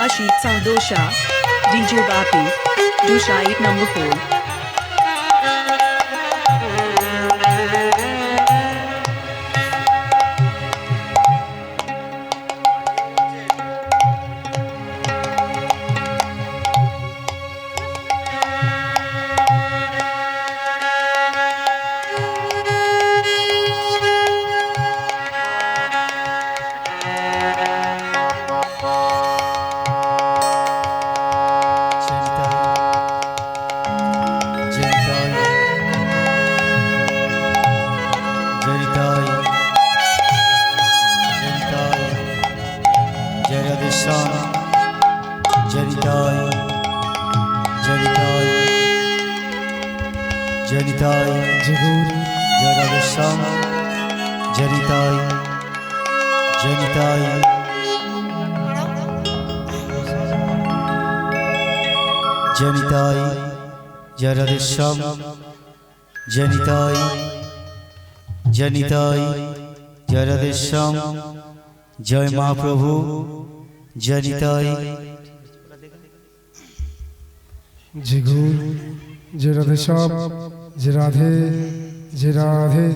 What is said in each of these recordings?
Ashit Sardosha, DJ Bapi, Dushait number 4. Janitai, Jagur, Jaradasham, Janitai, Janitai, Janitai, Jaradasham, Janitai, Janitai, Jaradasham, Jai Mahaprabhu, Janitai, Jagur, Jaradasham, Jai Radhe, Jai Radhe,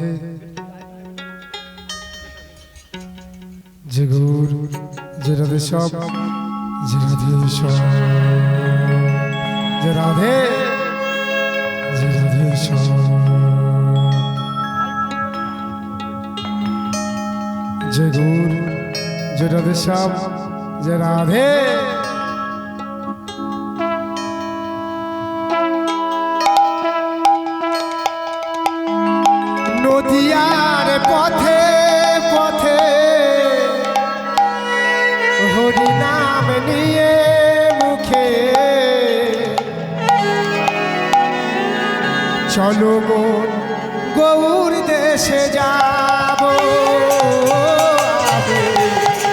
Jai Guru, Jai Radhesham, Jai Radhesham, Jai Radhe, Jai Radhesham, Jai Guru, Jai Radhesham, Jai Radhe. নদিয়ার পথে পথে হরি নাম নিয়ে মুখে চলো মন গৌর দেশে যাব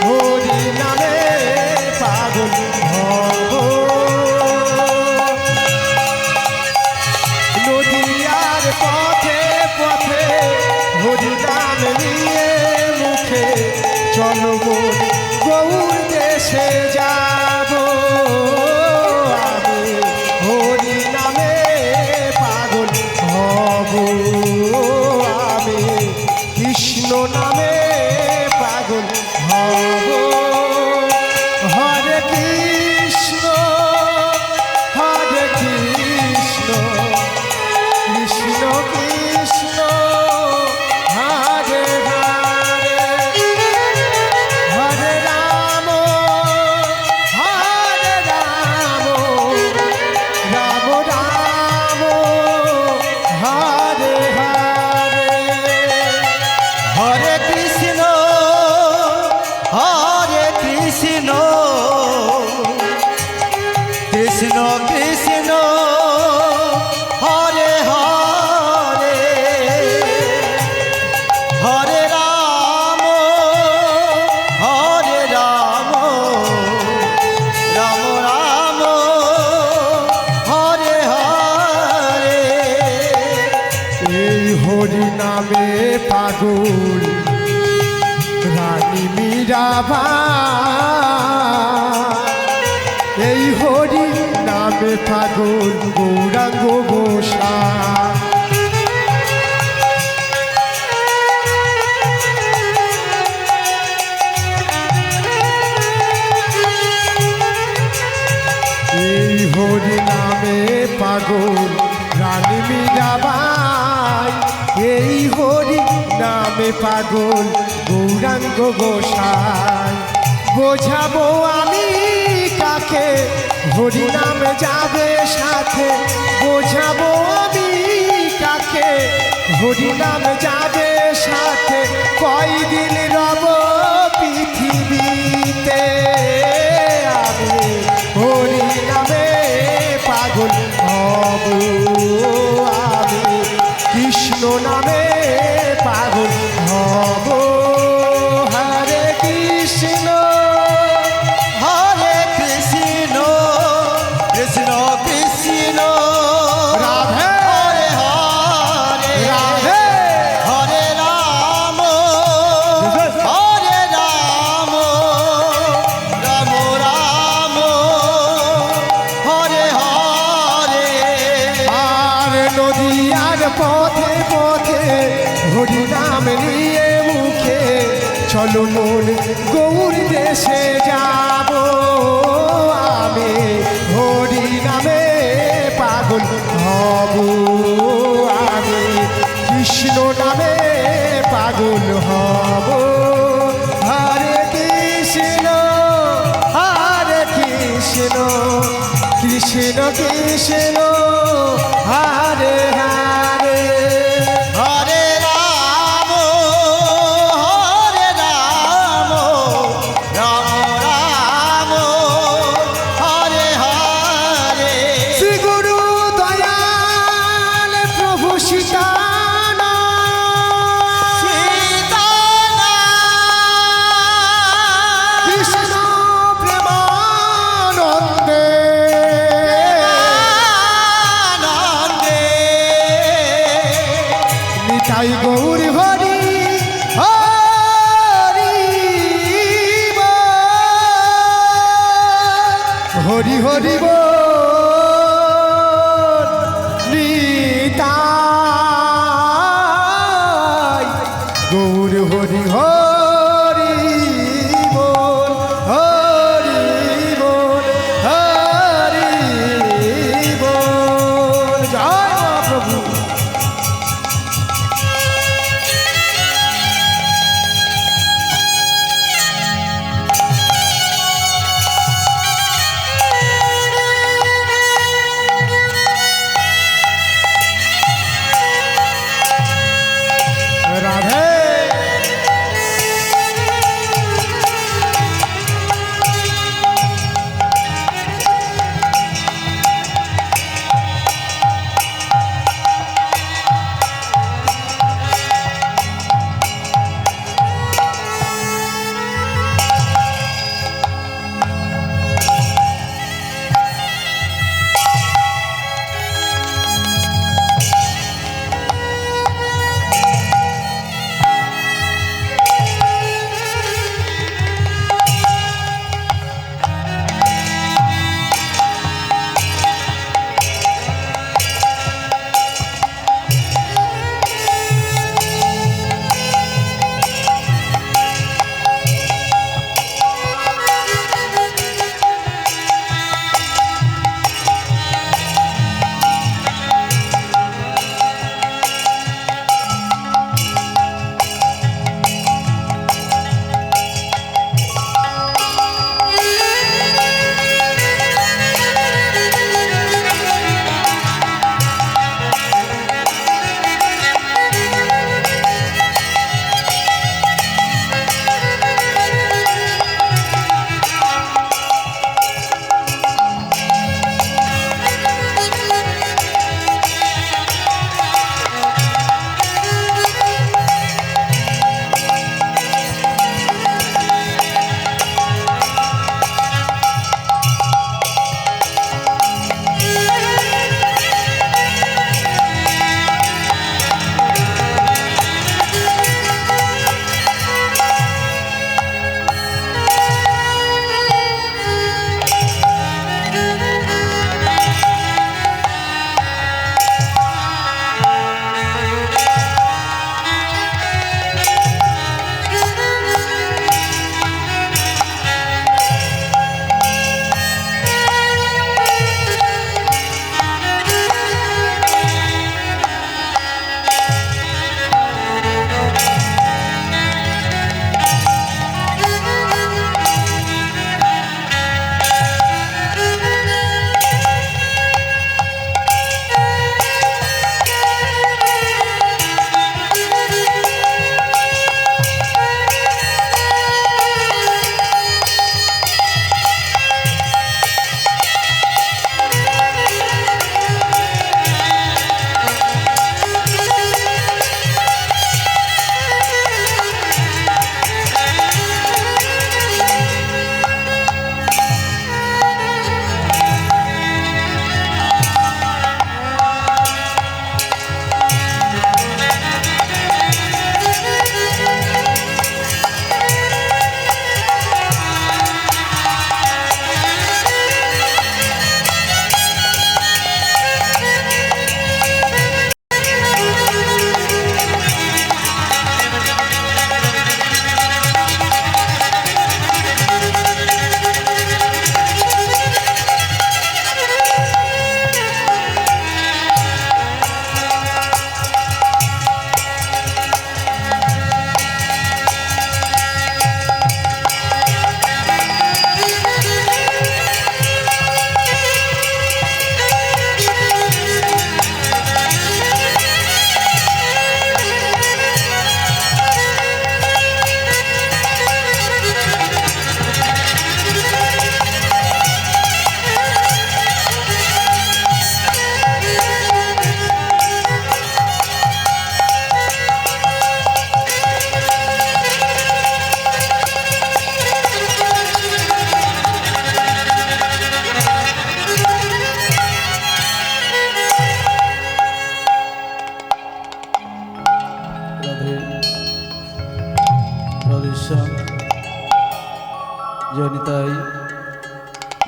হরি নামে পাগল হব নদিয়ার পথে পথে হরি নাম নিয়ে মুখে চলো মন গৌর দেশে যাব আমি হরি নামে পাগল হব আমি কৃষ্ণ নামে পাগল হব হরে Krishna Krishna Krishna Hare Hare Hare Ram Ram Ram Hare Hare Hare Krishna, Krishna Krishna, Hare Hare, Hare Ram, Ram Ram, Hare Hare. এই হরি নামে পাগল রানী মীরাবাই এই হরি নামে পাগল গৌরাঙ্গ গোসাই এই হরি নামে পাগল রানী মীরাবাই এই হরি নামে পাগল গৌরাঙ্গ গোসাই বোঝাবো আমি কাকে হরি নামে যাবে সাথে বোঝাবো আমি কাকে হরি নামে যাবে সাথে কয়দিন রব পৃথিবীতে আমি হরি নামে পাগল হব আমি কৃষ্ণ নামে পাগল হব হরে Krishna Hare Krishna, Krishna Krishna, Radhe Hare Hare, Radhe Hare Ram, পথে পথে হরি নাম নিয়ে মুখে চলো মন গৌর দেশে যাব আমি হরি নামে পাগল হব আমি কৃষ্ণ নামে পাগল হব হরে কৃষ্ণ কৃষ্ণ কৃষ্ণ হরে হরে হরে রাম রাম রাম হরে হরে শ্রী গুরু দয়াল প্রভু সীতানন্দ কৃষ্ণ প্রেমানন্দে নিতাই গৌর হরি হরি হরি হরি নিতাই গৌর হরি হরি হরি হরি জয় মহাপ্রভু।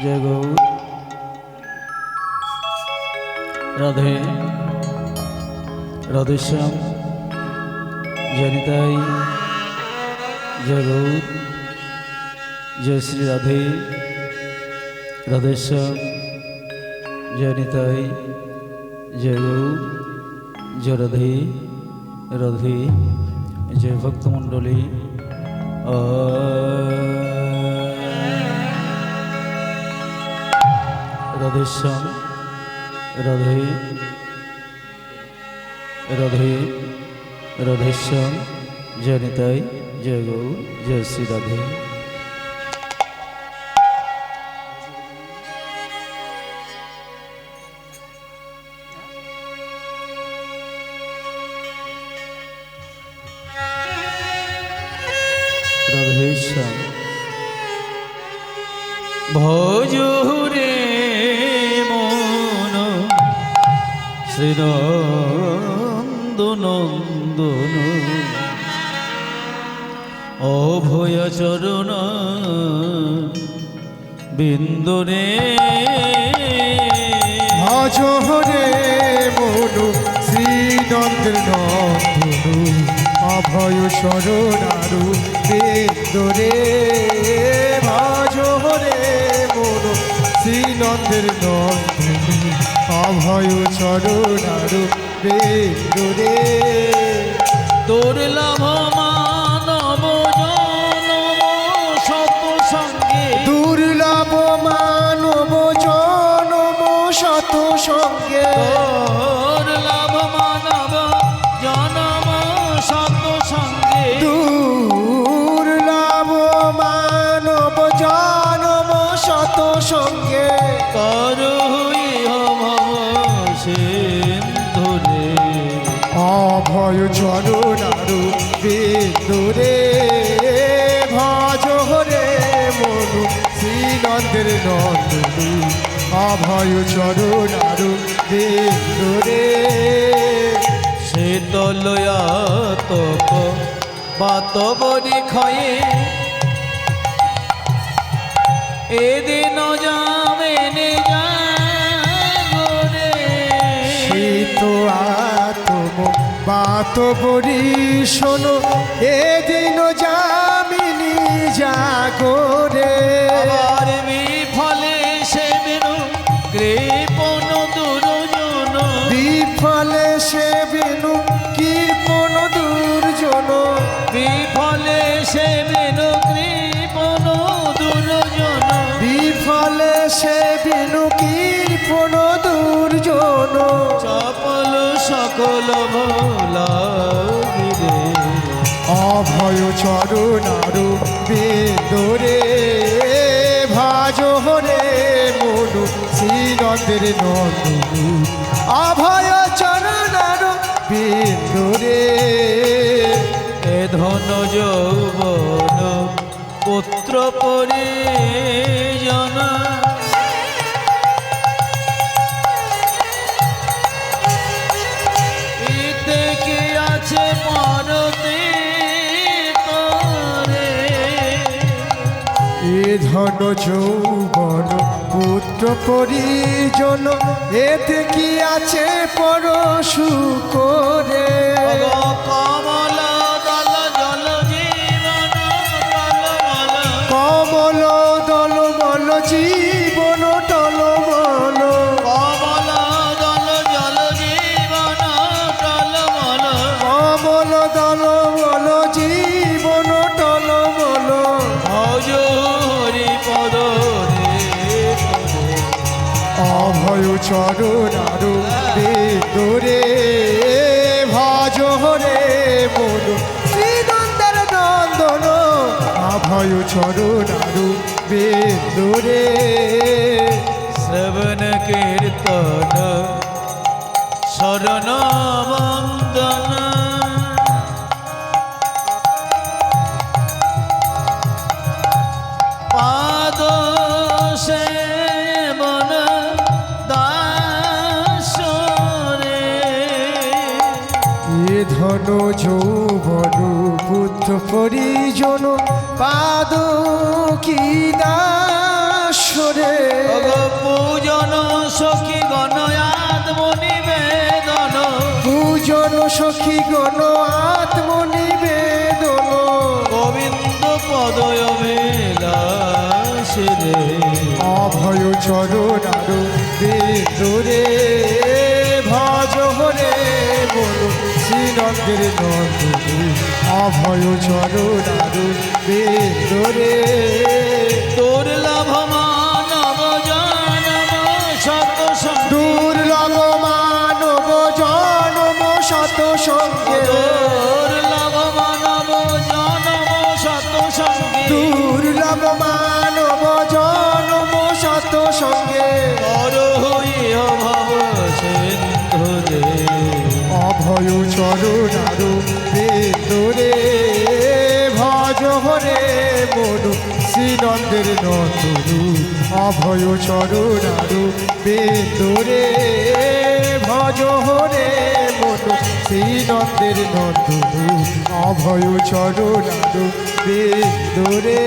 জয় গৌর রাধে রাধেশ্যাম জনিতাই জয় গৌর জয় শ্রী রাধে রাধেশ্যাম জনিতাই জয় গৌর জয় রাধে রাধে জয় ভক্তমণ্ডলী রাধেশ্যাম রাধে রাধে রাধেশ্যাম জনিতাই জয় গৌর জয় শ্রী রাধে রাধেশ্যাম ভজুরে মন শ্রীনন্দনন্দন অভয় চরণ বিন্দুরে ভজ হরে মনু শ্রীনন্দের নন্দনু অভয় শরণারু বেদরে ভজ হরে মনু শ্রীনন্দের নন্দনু অভয় শরণারু বেদরে দুর্লভ মানব জনম শত সঙ্গে দুর্লভ মানব জনম শত সঙ্গে দুর্লভ মানব জনম শত সঙ্গে দুর্লভ মানব জনম শত সঙ্গে করুই ভব সিন্ধুরে অভয় চরণারু বেদরে ভজ হরে মনু শ্রীনন্দের নন্দনু অভয় চরণারু বেদরে শীতলয়াতপ বাতবরি ক্ষয়ে এদিন যাবে নিজাগরে শীত আতম বাত বরি শোনো এদিন যামিনী জাগরে আবার বিফলে সে বেরু কৃপণ দুর্জন বিফলে সে বিনু কীর্পন দুর্জন বিফলে সে বেরু কৃপণ দুর্জন বিফলে সে বিনু কীর্পন দুর্জন চপল সকল ভোলাগিরে অভয় চরণারু বেদরে ভাজ হরে মনু শ্রীনন্দের নন্দনু অভয় চরণারু বেদরে এ ধন যৌবন পুত্র পরিজন এতে কি আছে পরতে তরে এ ধন যৌবন পুত্র পরিজন এতে কি আছে পরশু করে কমল দল জল জীবন তলমল কমল দলমল জীবন টলমল কমল দল জল জীবন তলমল কমল দলমল জীবন টলমল হজুরি পদরে অভয় চরণারু বেদরে ভজ হরে মনু শ্রীনন্দের নন্দন অভয় চরণারু বেদরে শ্রবণ কীর্তন শরণ বন্দন পাদ সেবন দাসরে এ ধন যৌবন পুত্র পরিজন পাদ কি দাস সরে পূজন সখী গণয়াত মনিবেদন পূজন সখী গণ আত্মনিবেদন গোবিন্দ পদয় বিলাসে রে অভয় চরণার বেদরে ভজ হরে বলো শ্রীনন্দের নন্দনে অভয় চরণার বেদরে তোর লাভ মানব জানব শত সঙ্গে দুর্লভ মানব জনম শত সঙ্গে তোর লাভ মানব জানব শত সঙ্গে দুর্লভ মানব জনম শত সঙ্গে পর হইয়া ভব সিন্ধু রে অভয় চরণার বেদরে ভজ হরে মনু শ্রীনন্দের নন্দনু অভয় চরণার বেদরে ভজ হরে মনু শ্রীনন্দের নন্দনু অভয় চরণার বেদরে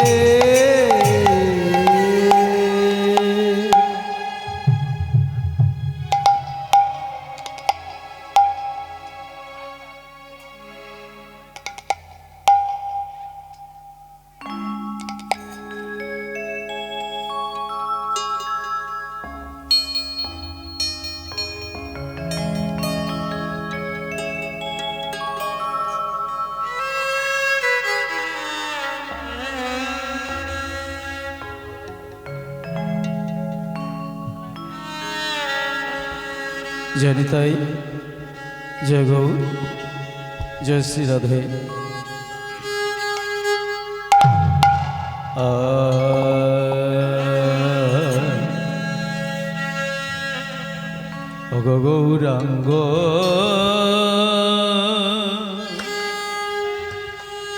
জানি তাই জয় গৌর জয় শ্রী রাধে গৌরাঙ্গ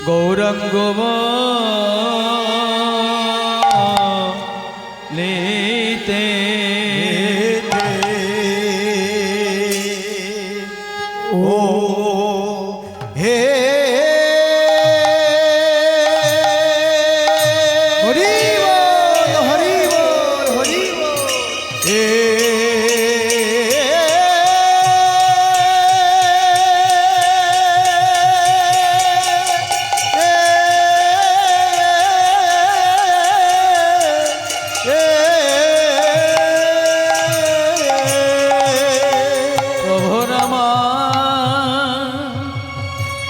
গৌরাঙ্গ নীতে ও হে হরি বল হরি বল হরি বল এ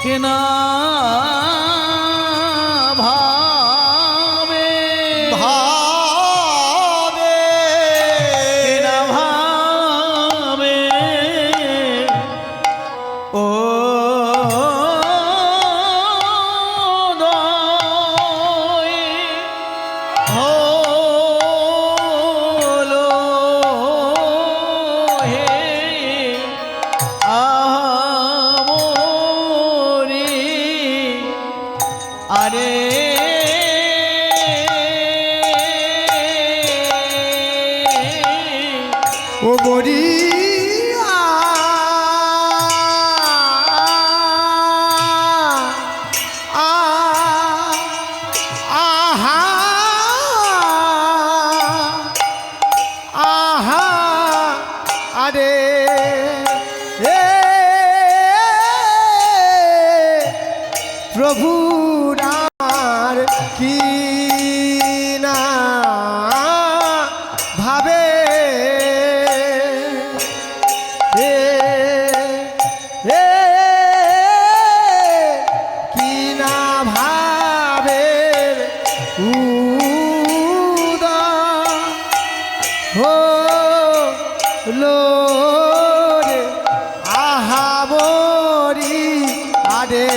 কেনা ভাবে ভাবে কেনা ভাবে ও দয় হলো হে আরে ও মরি আহা আহা আরে প্রভু আর কি না ভাবে এ এ কি না ভাবে উদা হো লো রে আহা বরি আরে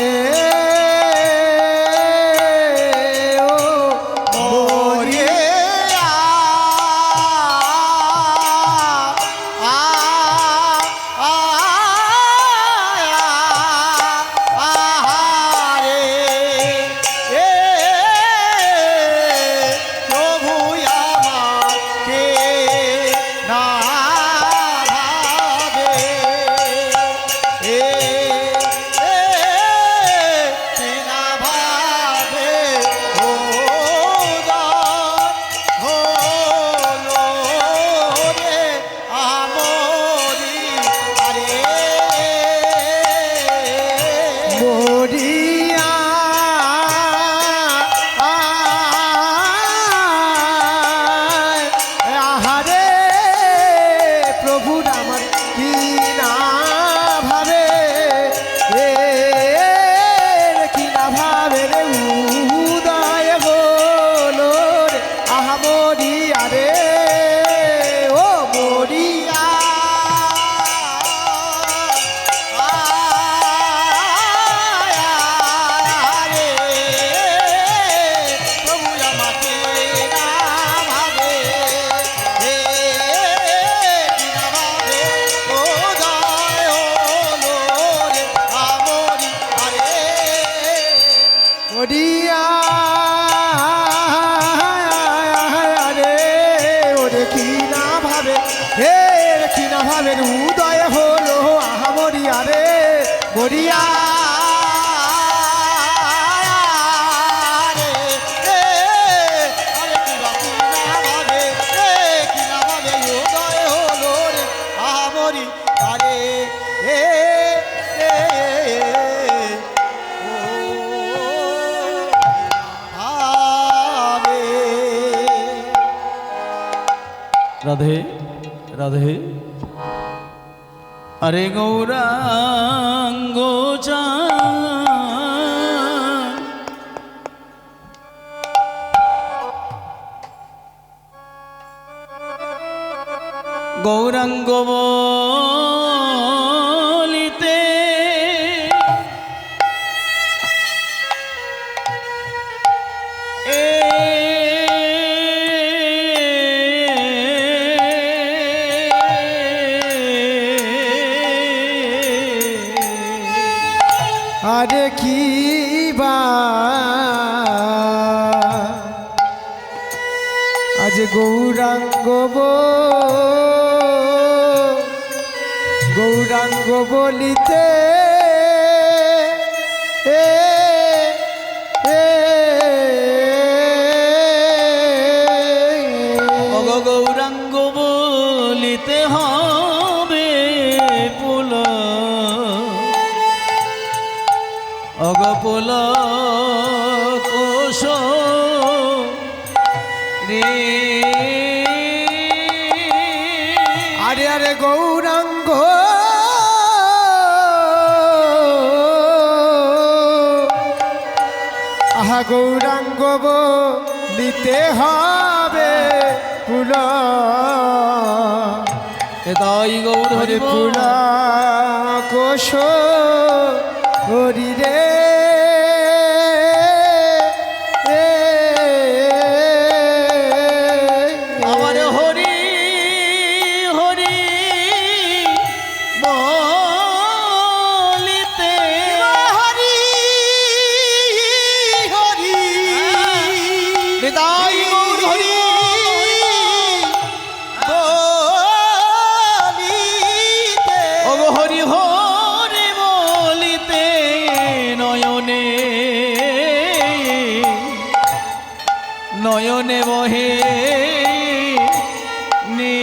কি না ভাবে হে কি না ভাবে উদয় হলো আহা মরিয়া রে মরিয়া রাধে রাধে আরে গৌরাঙ্গ চাঁদ গৌরাঙ্গ বলিতে আরে কি বা আজ গৌরাঙ্গ গৌরাঙ্গ বলিতে এ গৌরাঙ্গ বলিতে হবে পুল অগপুল কোশ রে আরে আরে গৌরাঙ্গ আহা গৌরাঙ্গ বলিতে হবে পুল তাই গৌর হরি পুল কোশ হরি রে আমার হরি হরি বলিতে হরি হরি তাই গৌর হরি বলিতে ওগো হরি হরি বলিতে নয়নে নয়নে বহে নে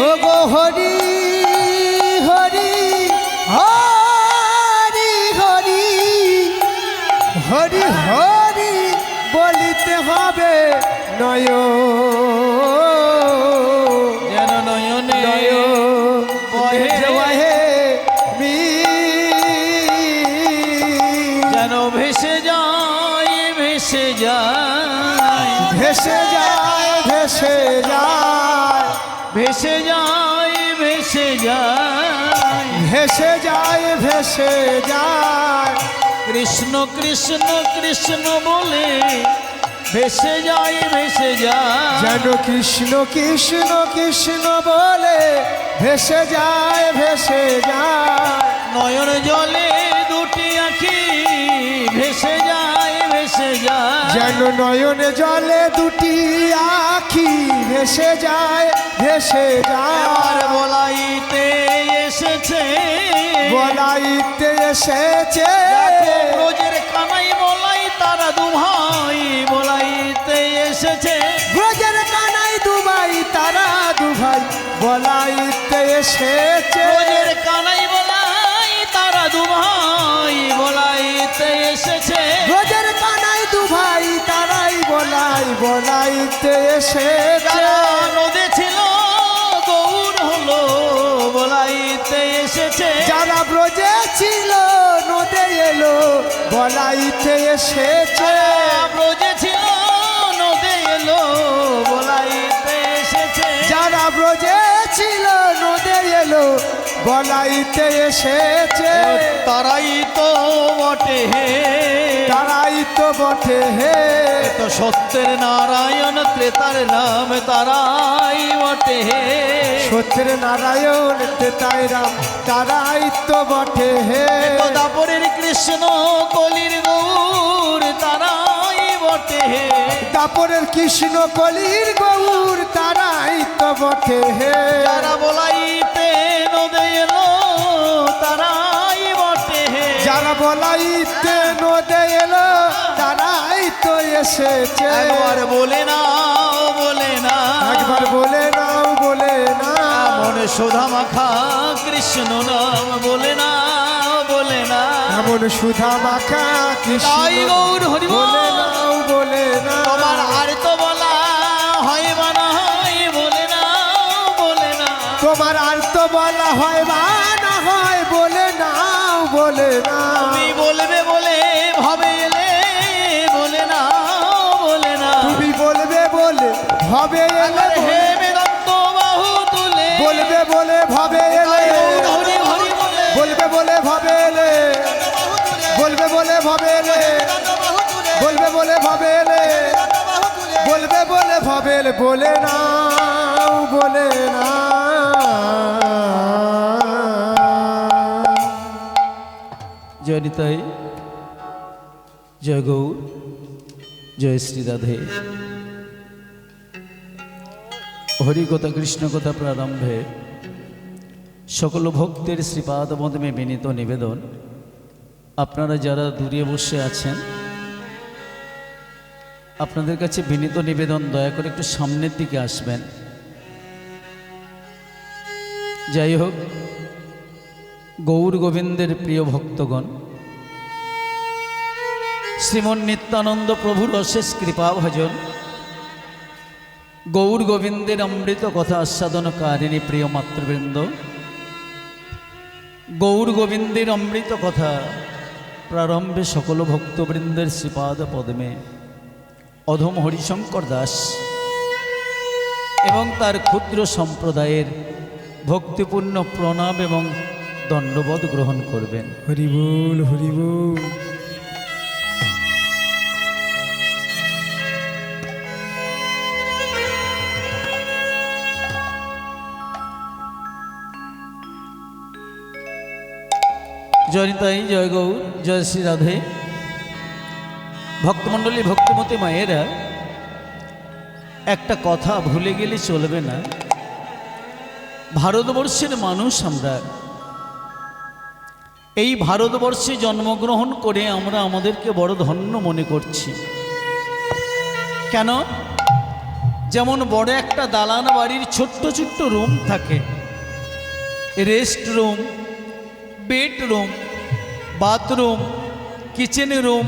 ও গো হরি হরি হরি হরি হরি হরি বলিতে হবে নয় যেন নয়নে বহে মি যেন ভেসে যায় ভেসে যায় ভেসে যায় ভেসে যায় ভেসে যায় ভেসে যায় ভেসে যায় ভেসে যায় কৃষ্ণ কৃষ্ণ কৃষ্ণ বলে ভেসে যায় ভেসে যায় যেন কৃষ্ণ কৃষ্ণ কৃষ্ণ বলে ভেসে যায় ভেসে যায় নয়ন জলে দুটি আঁখি ভেসে যায় ভেসে যায় যেন নয়নে জলে দুটি আখি ভেসে যায় ভেসে আর যায় বলাইতে এসেছে বলাইতে এসেছে দেখো ব্রজের কানাই বলাই তারা দুভাই বলাইতে এসেছে ব্রজের কানাই দুবাই তারা দুভাই বলাইতে এসেছে ব্রজের কানাই বলাই তারা দুভাই বলাইতে এসেছে ব্রজের কানাই দুভাই তারাই বলাইতে এসেছে যারা নদে ছিল গৌর হলো বলাইতে এসেছে যারা ব্রজে ছিল নদে এলো বলাইতে এসেছে ব্রজে ছিল নদে এলো বলাইতে এসেছে যারা ব্রজে ছিল নদে এলো বলাইতে এসেছে তারাই তো বটে হে তারাই তো বটে হে তো সত্যের নারায়ণ ত্রেতার নাম তারাই বটে হে সত্যের নারায়ণ তাই রাম তারাই তো বটে হে তো দাপরের কৃষ্ণ কলির গৌর তারাই বটে হে দাপরের কৃষ্ণ কলির গৌর তারাই তো বটে হে যারা বলাইতে নদে এলো তারাই বটে হে যারা বলাইতে নদে এলো তারাই তো এসেছে একবার বলে নাও বলে না একবার বলে নাও বলে না মনে সুধা মাখা কৃষ্ণ নাম বলে না বলে না এমন সুধা মাখা কৃষ্ণ তাই গৌর হরি বলে নাও বলে না তোমার আর তো বলা হয় বা না হয় বলে না বলে না তোমার আর তো বলা হয় বা না হয় বলে নাও বলে না তুমি বলবে বলে ভাবে এলে বলে না বলে না তুমি বলবে বলে হবে এলে হে বেদান্ত বাহু তুলে বলবে বলে ভাবে এলে হরি হরি বলে বলবে বলে ভাবে এলে বলবে বলে ভাবে এলে বলবে বলে ভাবে এলে বলবে বলে ভাবে এলে বলে নাও বলে না জয় নিতাই জয় গৌর জয় শ্রী রাধে হরিকথা কৃষ্ণকথা প্রারম্ভে সকল ভক্তের শ্রীপাদ মধ্যে বিনীত নিবেদন আপনারা যারা দূরে বসে আছেন আপনাদের কাছে বিনীত নিবেদন দয়া করে একটু সামনের দিকে আসবেন যাই হোক গৌর গোবিন্দের প্রিয় ভক্তগণ শ্রীমন নিত্যানন্দ প্রভুর অশেষ কৃপা ভজন গৌর গোবিন্দের অমৃত কথা আস্বাদনকারিণী প্রিয় মাতৃবৃন্দ গৌর গোবিন্দের অমৃত কথা প্রারম্ভে সকল ভক্তবৃন্দের শ্রীপাদ পদ্মে অধম হরিশঙ্কর দাস এবং তার ক্ষুদ্র সম্প্রদায়ের ভক্তিপূর্ণ প্রণাম এবং দণ্ডবোধ গ্রহণ করবেন হরিবুল হরিবুল জয় নিতাই জয় গৌর জয় শ্রী রাধে ভক্তমণ্ডলী ভক্তিমতী মায়েরা একটা কথা ভুলে গেলে চলবে না ভারতবর্ষের মানুষ আমরা এই ভারতবর্ষে জন্মগ্রহণ করে আমরা আমাদেরকে বড় ধন্য মনে করছি কেন যেমন বড় একটা দালান বাড়ির ছোট্ট ছোট্ট রুম থাকে rest room bedroom bathroom kitchen room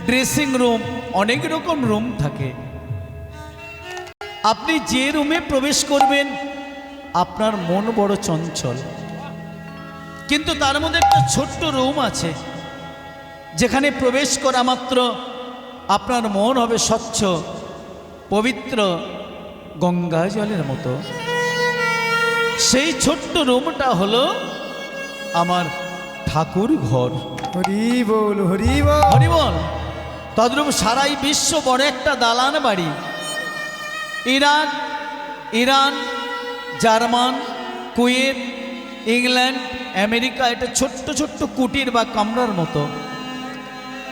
dressing room অনেক রকম রুম থাকে আপনি যে রুমে প্রবেশ করবেন আপনার মন বড় চঞ্চল কিন্তু তার মধ্যে একটা ছোট্ট রুম আছে যেখানে প্রবেশ করা মাত্র আপনার মন হবে স্বচ্ছ পবিত্র গঙ্গা জলের মতো সেই ছোট্ট রুমটা হলো আমার ঠাকুর ঘর হরিবল হরিবল হরিবল তদ্রূপ সারাই বিশ্ব বড় একটা দালান বাড়ি Iran German Kuwait England America এটা ছোট্ট ছোট্ট কুটির বা কামরার মতো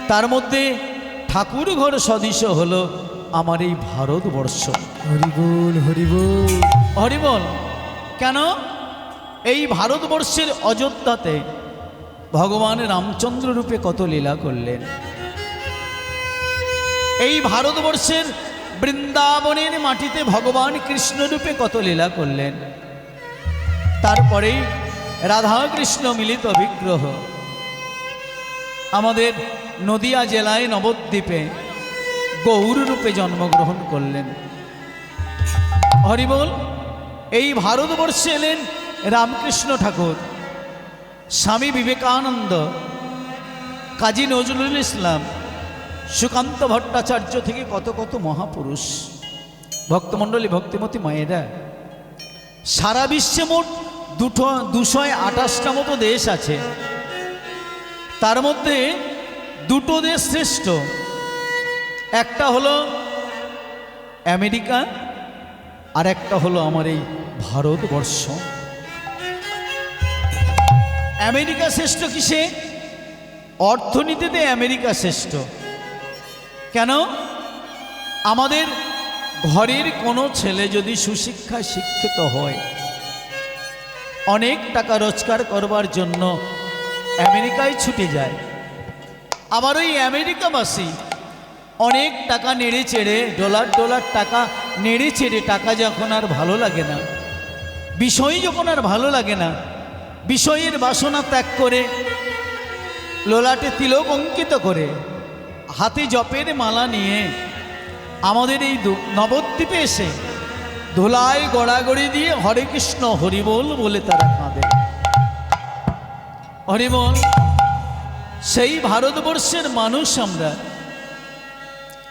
তার মধ্যে ঠাকুর ঘর সদৃশ হলো আমার এই ভারতবর্ষ হরিবল হরিবল হরিবল কেন এই ভারতবর্ষের অযোধ্যাতে ভগবান রামচন্দ্র রূপে কত লীলা করলেন এই ভারতবর্ষের বৃন্দাবনের মাটিতে ভগবান কৃষ্ণ রূপে কত লীলা করলেন তারপরেই রাধা কৃষ্ণ মিলিত বিগ্রহ আমাদের নদিয়া জেলায় নবদ্বীপে গৌর রূপে জন্মগ্রহণ করলেন হরিবল এই ভারতবর্ষে এলেন রামকৃষ্ণ ঠাকুর স্বামী বিবেকানন্দ কাজী নজরুল ইসলাম সুকান্ত ভট্টাচার্য থেকে কত কত মহাপুরুষ ভক্তমণ্ডলী ভক্তিমতী মায়েরা সারা বিশ্বে মোট 228টা মতো দেশ আছে তার মধ্যে দুটো দেশ শ্রেষ্ঠ একটা হলো আমেরিকা আর একটা হলো আমার এই ভারতবর্ষ আমেরিকা শ্রেষ্ঠ কিসে অর্থনীতিতে আমেরিকা শ্রেষ্ঠ কেন আমাদের ঘরের কোনো ছেলে যদি সুশিক্ষায় শিক্ষিত হয়, অনেক টাকা রোজগার করবার জন্য আমেরিকায় ছুটে যায়। আবার ওই আমেরিকাবাসী অনেক টাকা নেড়ে চেড়ে ডলার ডলার টাকা নেড়ে চেড়ে টাকা যখন আর ভালো লাগে না, বিষয় যখন আর ভালো লাগে না, বিষয়ের বাসনা ত্যাগ করে ললাটে তিলক অঙ্কিত করে হাতে জপের মালা নিয়ে আমাদের এই নবদ্বীপে এসে ধুলায় গড়াগড়ি দিয়ে হরে কৃষ্ণ হরিবোল বলে তারা কাঁদে। হরিবোল, সেই ভারতবর্ষের মানুষ আমরা।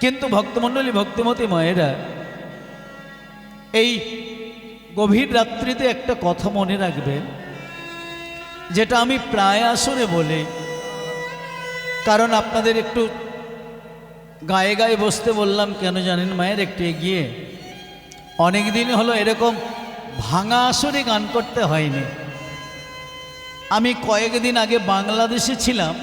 কিন্তু ভক্তমণ্ডলী, ভক্তিমতী মায়েরা, এই গভীর রাত্রিতে একটা কথা মনে রাখবেন, যেটা আমি প্রায় আসরে বলি, কারণ আপনাদের একটু গায়ে গায়ে বসতে বললাম কেন জানেন মায়ের, একটু এগিয়ে। অনেক দিন হলো এরকম ভাঙা আসরে গান করতে হয়নি। আমি কয়েকদিন আগে বাংলাদেশে ছিলাম,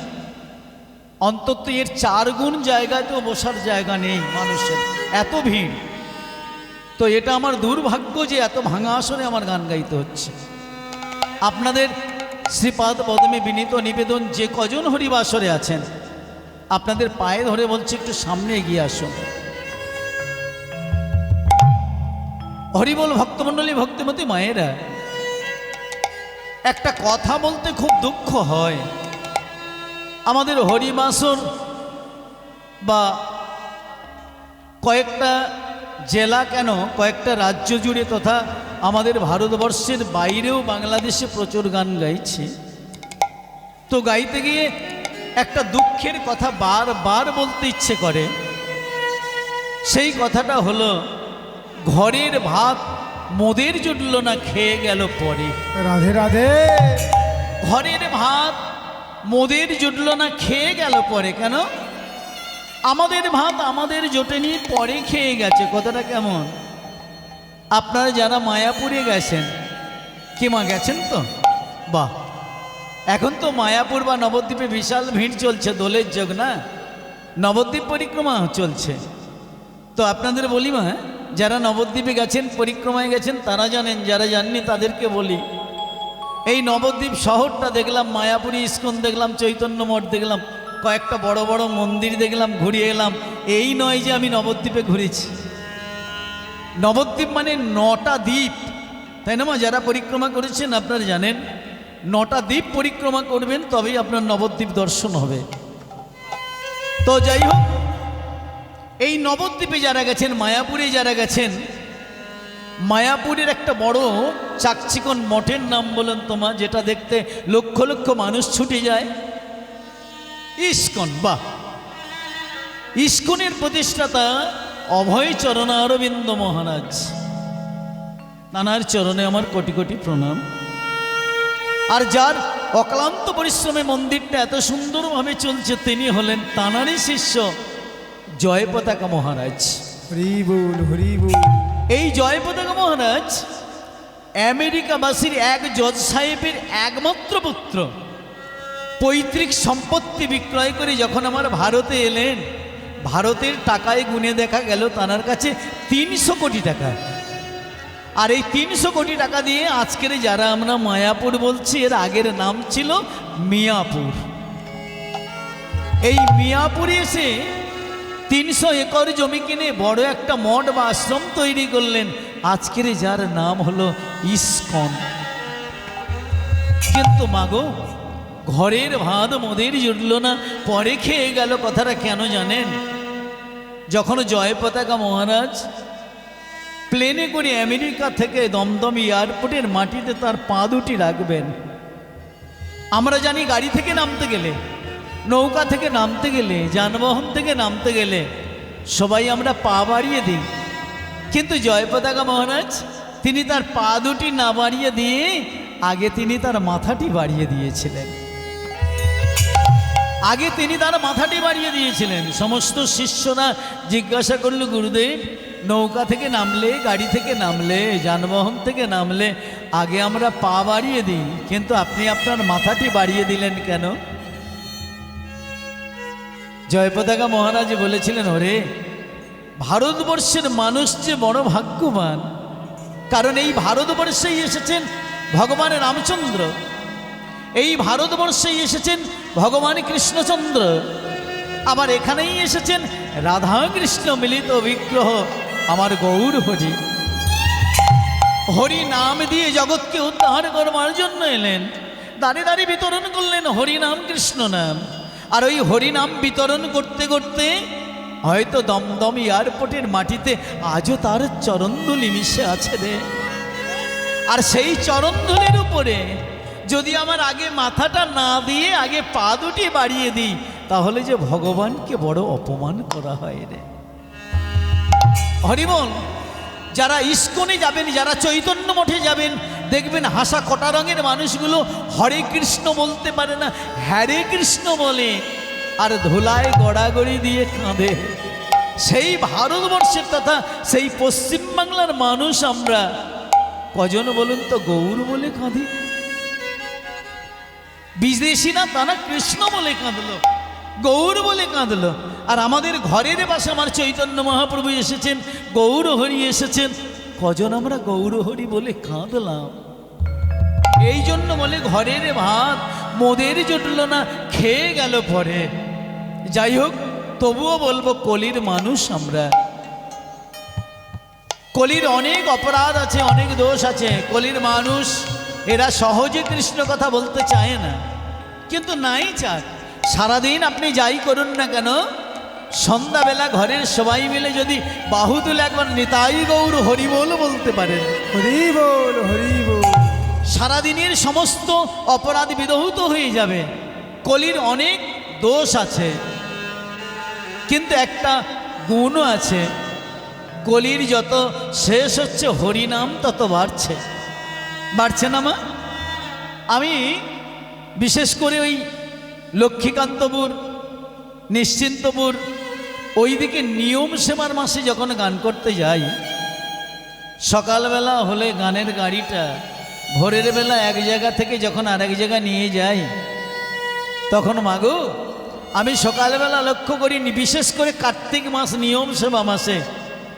অন্তত এর 4 গুণ জায়গাতেও বসার জায়গা নেই মানুষের, এত ভিড়। তো এটা আমার দুর্ভাগ্য যে এত ভাঙা আসরে আমার গান গাইতে হচ্ছে। আপনাদের শ্রীপাদ পদমে বিনীত নিবেদন, যে কজন হরিবাসরে আছেন আপনাদের পায়ে ধরে বলছি একটু সামনে এগিয়ে আসুন। হরিবল ভক্তমণ্ডলী, ভক্তিমতী মায়েরা, একটা কথা বলতে খুব দুঃখ হয়। আমাদের হরিবাসর বা কয়েকটা জেলা কেন, কয়েকটা রাজ্য জুড়ে তথা আমাদের ভারতবর্ষের বাইরেও বাংলাদেশে প্রচুর গান গাইছে। তো গাইতে গিয়ে একটা দুঃখের কথা বারবার বলতে ইচ্ছে করে। সেই কথাটা হলো, ঘরের ভাত মোদের জুটল না, খেয়ে গেল পরে। রাধে রাধে। ঘরের ভাত মোদের জুটল না, খেয়ে গেল পরে। কেন? আমাদের ভাত আমাদের জোটেনি, পরে খেয়ে গেছে। কথাটা কেমন? আপনারা যারা মায়াপুরে গেছেন, কি মা গেছেন তো? বাহ, এখন তো মায়াপুর বা নবদ্বীপে বিশাল ভিড় চলছে, দোলের যোগ না, নবদ্বীপ পরিক্রমা চলছে। তো আপনাদের বলি মা, যারা নবদ্বীপে গেছেন, পরিক্রমায় গেছেন, তারা জানেন, যারা জাননি তাদেরকে বলি, এই নবদ্বীপ শহরটা দেখলাম, মায়াপুরী ইস্কন দেখলাম, চৈতন্য মঠ দেখলাম, কয়েকটা বড় বড় মন্দির দেখলাম, ঘুরিয়ে এলাম। এই নয় যে আমি নবদ্বীপে ঘুরেছি। নবদ্বীপ মানে 9টা দ্বীপ, তাই না মা? যারা পরিক্রমা করেছেন আপনারা জানেন, 9টা দ্বীপ পরিক্রমা করবেন তবেই আপনার নবদ্বীপ দর্শন হবে। তো যাই হোক, এই নবদ্বীপে যারা গেছেন, মায়াপুরে যারা গেছেন, মায়াপুরের একটা বড় চাকচিকন মঠের নাম বলেন তোমা, যেটা দেখতে লক্ষ লক্ষ মানুষ ছুটে যায়, ইস্কন। বাহ, ইস্কনের প্রতিষ্ঠাতা অভয় চরণ অরবিন্দ মহারাজ, নানার চরণে আমার কোটি কোটি প্রণাম। আর যার অক্লান্ত পরিশ্রমে মন্দিরটা এত সুন্দরভাবে চলছে, তিনি হলেন তাঁরই শিষ্য জয় পতাকা মহারাজ। হরি বল, হরি বল। এই জয় পতাকা মহারাজ আমেরিকাবাসীর এক জজ সাহেবের একমাত্র পুত্র। পৈতৃক সম্পত্তি বিক্রয় করে যখন আমার ভারতে এলেন, ভারতের টাকায় গুনে দেখা গেল তার কাছে 300 কোটি টাকা। আর এই 300 কোটি টাকা দিয়ে আজকের যারা আমরা মায়াপুর বলছি, এর আগের নাম ছিল মিয়াপুর। এই মিয়াপুরে এসে 300 একর জমি কিনে বড় একটা মঠ বা আশ্রম তৈরি করলেন, আজকের যার নাম হলো ইস্কন। কিন্তু মাগো, ঘরের ভাত মোদের জুটল না, পরে খেয়ে গেল, কথাটা কেন জানেন? যখন জয় পতাকা মহারাজ প্লেনে করে আমেরিকা থেকে দমদম এয়ারপোর্টের মাটিতে তার পা দুটি রাখবেন, আমরা জানি গাড়ি থেকে নামতে গেলে, নৌকা থেকে নামতে গেলে, যানবাহন থেকে নামতে গেলে সবাই আমরা পা বাড়িয়ে দিই। কিন্তু জয় পতাকা মহারাজ তিনি তার পা দুটি না বাড়িয়ে দিয়ে আগে তিনি তার মাথাটি বাড়িয়ে দিয়েছিলেন। আগে তিনি তার মাথাটি বাড়িয়ে দিয়েছিলেন। সমস্ত শিষ্যরা জিজ্ঞাসা করল, গুরুদেব, নৌকা থেকে নামলে, গাড়ি থেকে নামলে, যানবাহন থেকে নামলে আগে আমরা পা বাড়িয়ে দিই, কিন্তু আপনি আপনার মাথাটি বাড়িয়ে দিলেন কেন? জয় পতাকা মহারাজ বলেছিলেন, ওরে ভারতবর্ষের মানুষ যে বড় ভাগ্যবান, কারণ এই ভারতবর্ষেই এসেছেন ভগবান রামচন্দ্র, এই ভারতবর্ষেই এসেছেন ভগবান কৃষ্ণচন্দ্র, আবার এখানেই এসেছেন রাধা কৃষ্ণ মিলিত বিগ্রহ আমার গৌর হরি। হরি নাম দিয়ে জগৎকে উদ্ধার করবার জন্য এলেন, দাঁড়িয়ে দাঁড়িয়ে বিতরণ করলেন হরি নাম কৃষ্ণ নাম। আর ওই হরি নাম বিতরণ করতে করতে হয়তো দমদম এয়ারপোর্টের মাটিতে আজও তার চরণধুলি মিশে আছে রে। আর সেই চরণধুলির উপরে যদি আমার আগে মাথাটা না দিয়ে আগে পা দুটি বাড়িয়ে দিই, তাহলে যে ভগবানকে বড় অপমান করা হয় রে। হরিবল, যারা ইস্কনে যাবেন, যারা চৈতন্য মঠে যাবেন, দেখবেন হাসা কটা রঙের মানুষগুলো হরে কৃষ্ণ বলতে পারে না, হ্যারে কৃষ্ণ বলে, আর ধুলায় গড়াগড়ি দিয়ে কাঁদে। সেই ভারতবর্ষের তথা সেই পশ্চিমবাংলার মানুষ আমরা কজন বলুন তো গৌর বলে কাঁদি? বিদেশিরা তারা কৃষ্ণ বলে কাঁদলো, গৌর বলে কাঁদলো। আর আমাদের ঘরের পাশে আমার চৈতন্য মহাপ্রভু এসেছেন, গৌর হরি এসেছেন, কজন আমরা গৌর হরি বলে কাঁদলাম? এই জন্য বলে ঘরের ভাত মোদের জুটল না, খেয়ে গেল পরে। যাই হোক, তবুও বলবো কলির মানুষ আমরা, কলির অনেক অপরাধ আছে, অনেক দোষ আছে। কলির মানুষ এরা সহজে কৃষ্ণ কথা বলতে চায় না, কিন্তু নাই চাক। সারাদিন আপনি যাই করুন না কেন, সন্ধ্যাবেলা ঘরের সবাই মিলে যদি বাহু তুলে একবার নিতাই গৌর হরি বল বলতে পারেন, হরি বল হরি বল, সারাদিনের সমস্ত অপরাধ বিদহূত হয়ে যাবে। কলির অনেক দোষ আছে, কিন্তু একটা গুণও আছে। কলির যত শেষ হচ্ছে হরিনাম তত বাড়ছে, বাড়ছে না মা? আমি বিশেষ করে ওই লক্ষ্মীকান্তপুর, নিশ্চিন্তপুর ওইদিকে নিয়ম সেবার মাসে যখন গান করতে যাই, সকালবেলা হলে গানের গাড়িটা ভোরের বেলা এক জায়গা থেকে যখন আরেক জায়গা নিয়ে যাই, তখন মাগো আমি সকালবেলা লক্ষ্য করি, বিশেষ করে কার্তিক মাস নিয়ম সেবা মাসে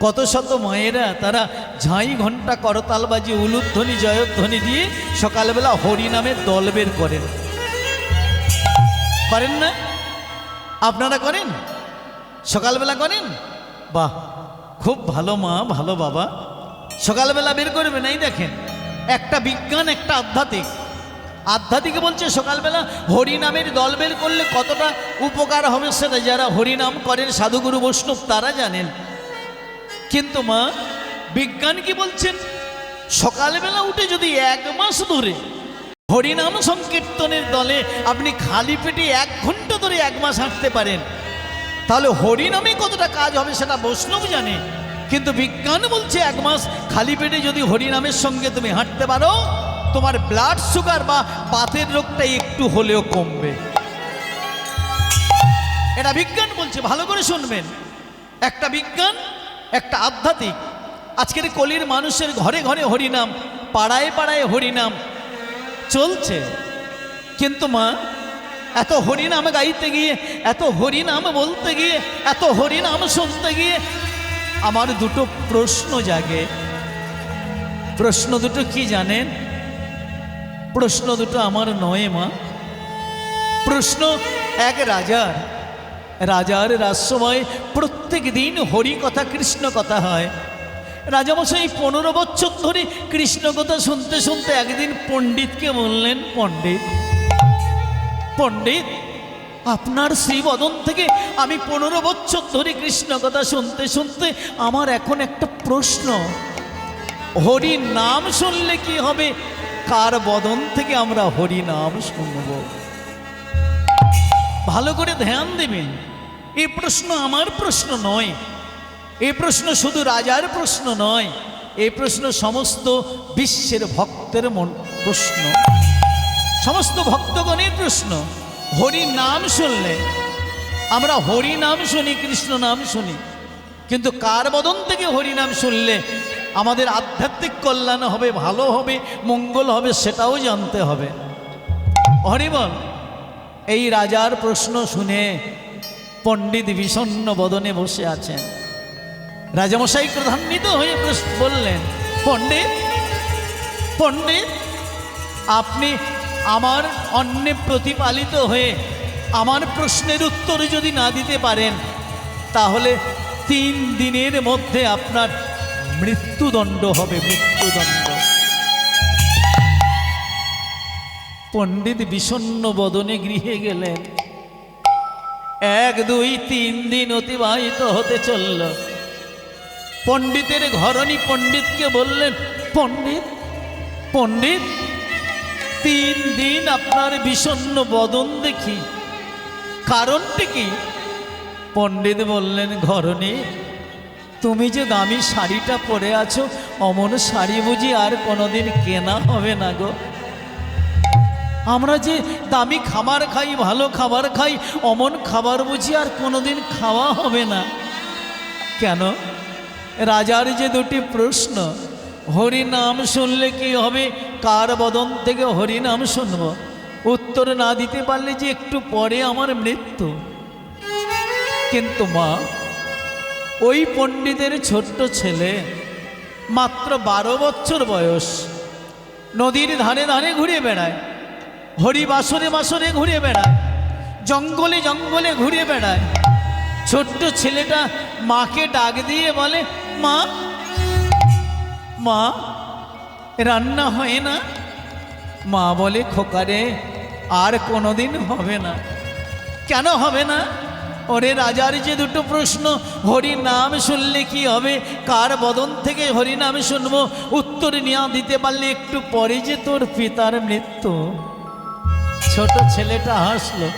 কত শত মায়েরা তারা ঝাঁই ঘণ্টা করতালবাজি উলুধ্বনি জয়ধ্বনি দিয়ে সকালবেলা হরিনামের দল বের করেন। করেন না? আপনারা করেন? সকালবেলা করেন? বাহ, খুব ভালো মা, ভালো বাবা, সকালবেলা বের করবেন। এই দেখেন, একটা বিজ্ঞান, একটা আধ্যাত্মিক। আধ্যাত্মিক বলছে সকালবেলা হরিনামের দল বের করলে কতটা উপকার হবে সেটা যারা হরিনাম করেন, সাধুগুরু বৈষ্ণব, তারা জানেন। কিন্তু মা, বিজ্ঞান কি বলছেন? সকালবেলা উঠে যদি 1 মাস ধরে হরিনাম সংকীর্তনের দলে আপনি খালি পেটে 1 ঘন্টা ধরে 1 মাস হাঁটতে পারেন, তাহলে হরিনামে কতটা কাজ হবে সেটা বৈষ্ণব জানে। কিন্তু বিজ্ঞান বলছে 1 মাস খালি পেটে যদি হরিনামের সঙ্গে তুমি হাঁটতে পারো, তোমার ব্লাড সুগার বা বাতের রোগটা একটু হলেও কমবে। এটা বিজ্ঞান বলছে, ভালো করে শুনবেন। একটা বিজ্ঞান, একটা আধ্যাত্মিক। আজকের কলির মানুষের ঘরে ঘরে হরিনাম, পাড়ায় পাড়ায় হরিনাম চলছে। কিন্তু মা, এত হরিনাম গাইতে গিয়ে, এত হরিনাম বলতে গিয়ে, এত হরিনাম শুনতে গিয়ে আমার দুটো প্রশ্ন জাগে। প্রশ্ন দুটো কি জানেন? প্রশ্ন দুটো আমার নয় মা, প্রশ্ন এক রাজার। রাজার রাজসভায় প্রত্যেক দিন হরি কথা, কৃষ্ণ কথা হয়। রাজামশাই 15 বছর ধরে কৃষ্ণ কথা শুনতে শুনতে একদিন পণ্ডিতকে বললেন, পণ্ডিত, পণ্ডিত, আপনার শ্রীবদন থেকে আমি 15 বছর ধরে কৃষ্ণ কথা শুনতে শুনতে আমার এখন একটা প্রশ্ন, হরি নাম শুনলে কি হবে? কার বদন থেকে আমরা হরি নাম শুনব? ভালো করে ধ্যান দেবেন। এই প্রশ্ন আমার প্রশ্ন নয়, এই প্রশ্ন শুধু রাজার প্রশ্ন নয়, এই প্রশ্ন সমস্ত বিশ্বের ভক্তের প্রশ্ন, সমস্ত ভক্তগণের প্রশ্ন। হরি নাম শুনলে, আমরা হরি নাম শুনি, কৃষ্ণ নাম শুনি, কিন্তু কার বদন থেকে হরি নাম শুনলে আমাদের আধ্যাত্মিক কল্যাণ হবে, ভালো হবে, মঙ্গল হবে, সেটাও জানতে হবে। হরিবল। এই রাজার প্রশ্ন শুনে পণ্ডিত বিষণ্ণ বদনে বসে আছেন। রাজামশাই ক্রধান্বিত হয়ে বললেন, পণ্ডিত পণ্ডিত, আপনি আমার অন্নে প্রতিপালিত হয়ে আমার প্রশ্নের উত্তর যদি না দিতে পারেন, তাহলে 3 দিনের মধ্যে আপনার মৃত্যুদণ্ড হবে, মৃত্যুদণ্ড। পণ্ডিত বিষণ্ণ বদনে গৃহে গেলেন। 1, 2, 3 দিন অতিবাহিত হতে চলল। পণ্ডিতের ঘরণী পণ্ডিতকে বললেন, পণ্ডিত পণ্ডিত, 3 দিন আপনার বিষণ্ণ বদন দেখি, কারণটি কি? পণ্ডিত বললেন, ঘরণী, তুমি যে দামি শাড়িটা পরে আছো, অমন শাড়ি বুঝি আর কোনোদিন কেনা হবে না গো। আমরা যে দামি খাবার খাই, ভালো খাবার খাই, অমন খাবার বুঝি আর কোনোদিন খাওয়া হবে না। কেন? রাজার যে 2টি প্রশ্ন, হরিনাম শুনলে কি হবে, কার বদন থেকে হরিনাম শুনব, উত্তর না দিতে পারলে যে একটু পরে আমার মৃত্যু। কিন্তু মা, ওই পণ্ডিতের ছোট্ট ছেলে, মাত্র 12 বছর বয়স, নদীর ধারে ধারে ঘুরে বেড়ায়, হরি বাসরে বাসরে ঘুরে বেড়ায়, জঙ্গলে জঙ্গলে ঘুরে বেড়ায়। ছোট্ট ছেলেটা মাকে ডাক দিয়ে বলে, মা মা, রান্না হয় না? মা বলে, খোকারে, আর কোনোদিন হবে না। কেন হবে না? ওরে রাজার যে 2টো প্রশ্ন, হরি নাম শুনলে কি হবে, কার বদন থেকে হরি নাম শুনবো, উত্তর নিয়ে দিতে পারলে একটু পরে যে তোর পিতার মৃত্যু। ছোট ছেলেটা হাসলো,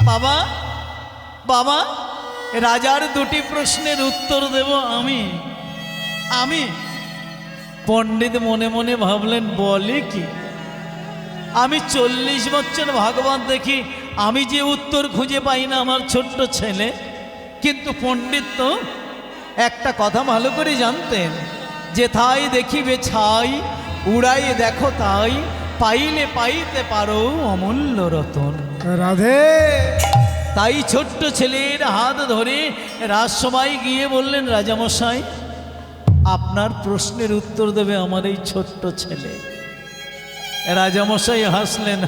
বাবা বাবা, রাজার 2টি প্রশ্নের উত্তর দেব আমি। পণ্ডিত মনে মনে ভাবলেন, বলে কি, আমি 40 বছর ভাগবত দেখি, আমি যে উত্তর খুঁজে পাই না আমার ছোট্ট ছেলে। কিন্তু পণ্ডিত তো একটা কথা ভালো করে জানতেন, যে থাই দেখিবে ছাই, উড়াই দেখো তাই, পাইলে পাইতে পারো অমূল্য রতন। রাধে। তাই ছোট্ট ছেলের হাত ধরে রাজসভায় গিয়ে বললেন, রাজামশাই, আপনার প্রশ্নের উত্তর দেবে আমার এই ছোট্ট ছেলে। রাজামশাই হাসলেন।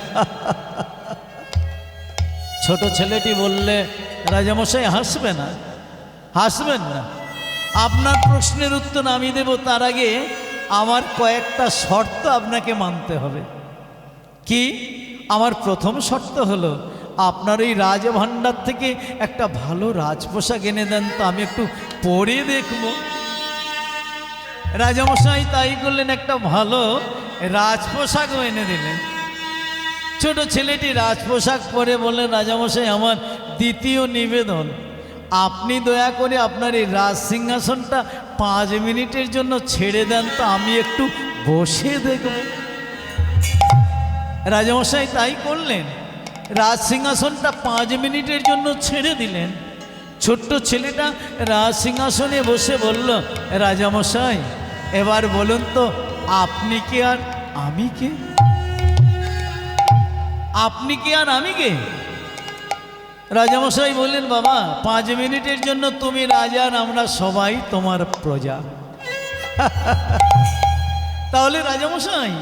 ছোট ছেলেটি বললে, রাজামশাই হাসবে না, হাসবেন না, আপনার প্রশ্নের উত্তর আমি দেব, তার আগে আমার কয়েকটা শর্ত আপনাকে মানতে হবে। কি? আমার প্রথম শর্ত হলো, আপনার এই রাজভাণ্ডার থেকে একটা ভালো রাজপোশাক এনে দেন, তো আমি একটু পরে দেখব। রাজামশাই তাই করলেন, একটা ভালো রাজপোশাকও এনে দিলেন। ছোট ছেলেটি রাজপোশাক পরে বললেন, রাজামশাই, আমার দ্বিতীয় নিবেদন, আপনি দয়া করে আপনার এই রাজ সিংহাসনটা 5 মিনিটের জন্য ছেড়ে দেন, তো আমি একটু বসে দেখব। রাজামশাই তাই করলেন, রাজ সিংহাসনটা 5 মিনিটের জন্য ছেড়ে দিলেন। ছোট্ট ছেলেটা রাজ সিংহাসনে বসে বলল, রাজামশাই, এবার বলুন তো, আপনি কে আর আমি কে? আপনি কে আর আমি কে? রাজামশাই বললেন, বাবা, 5 মিনিটের জন্য তুমি রাজা আর আমরা সবাই তোমার প্রজা। তাহলে রাজামশাই,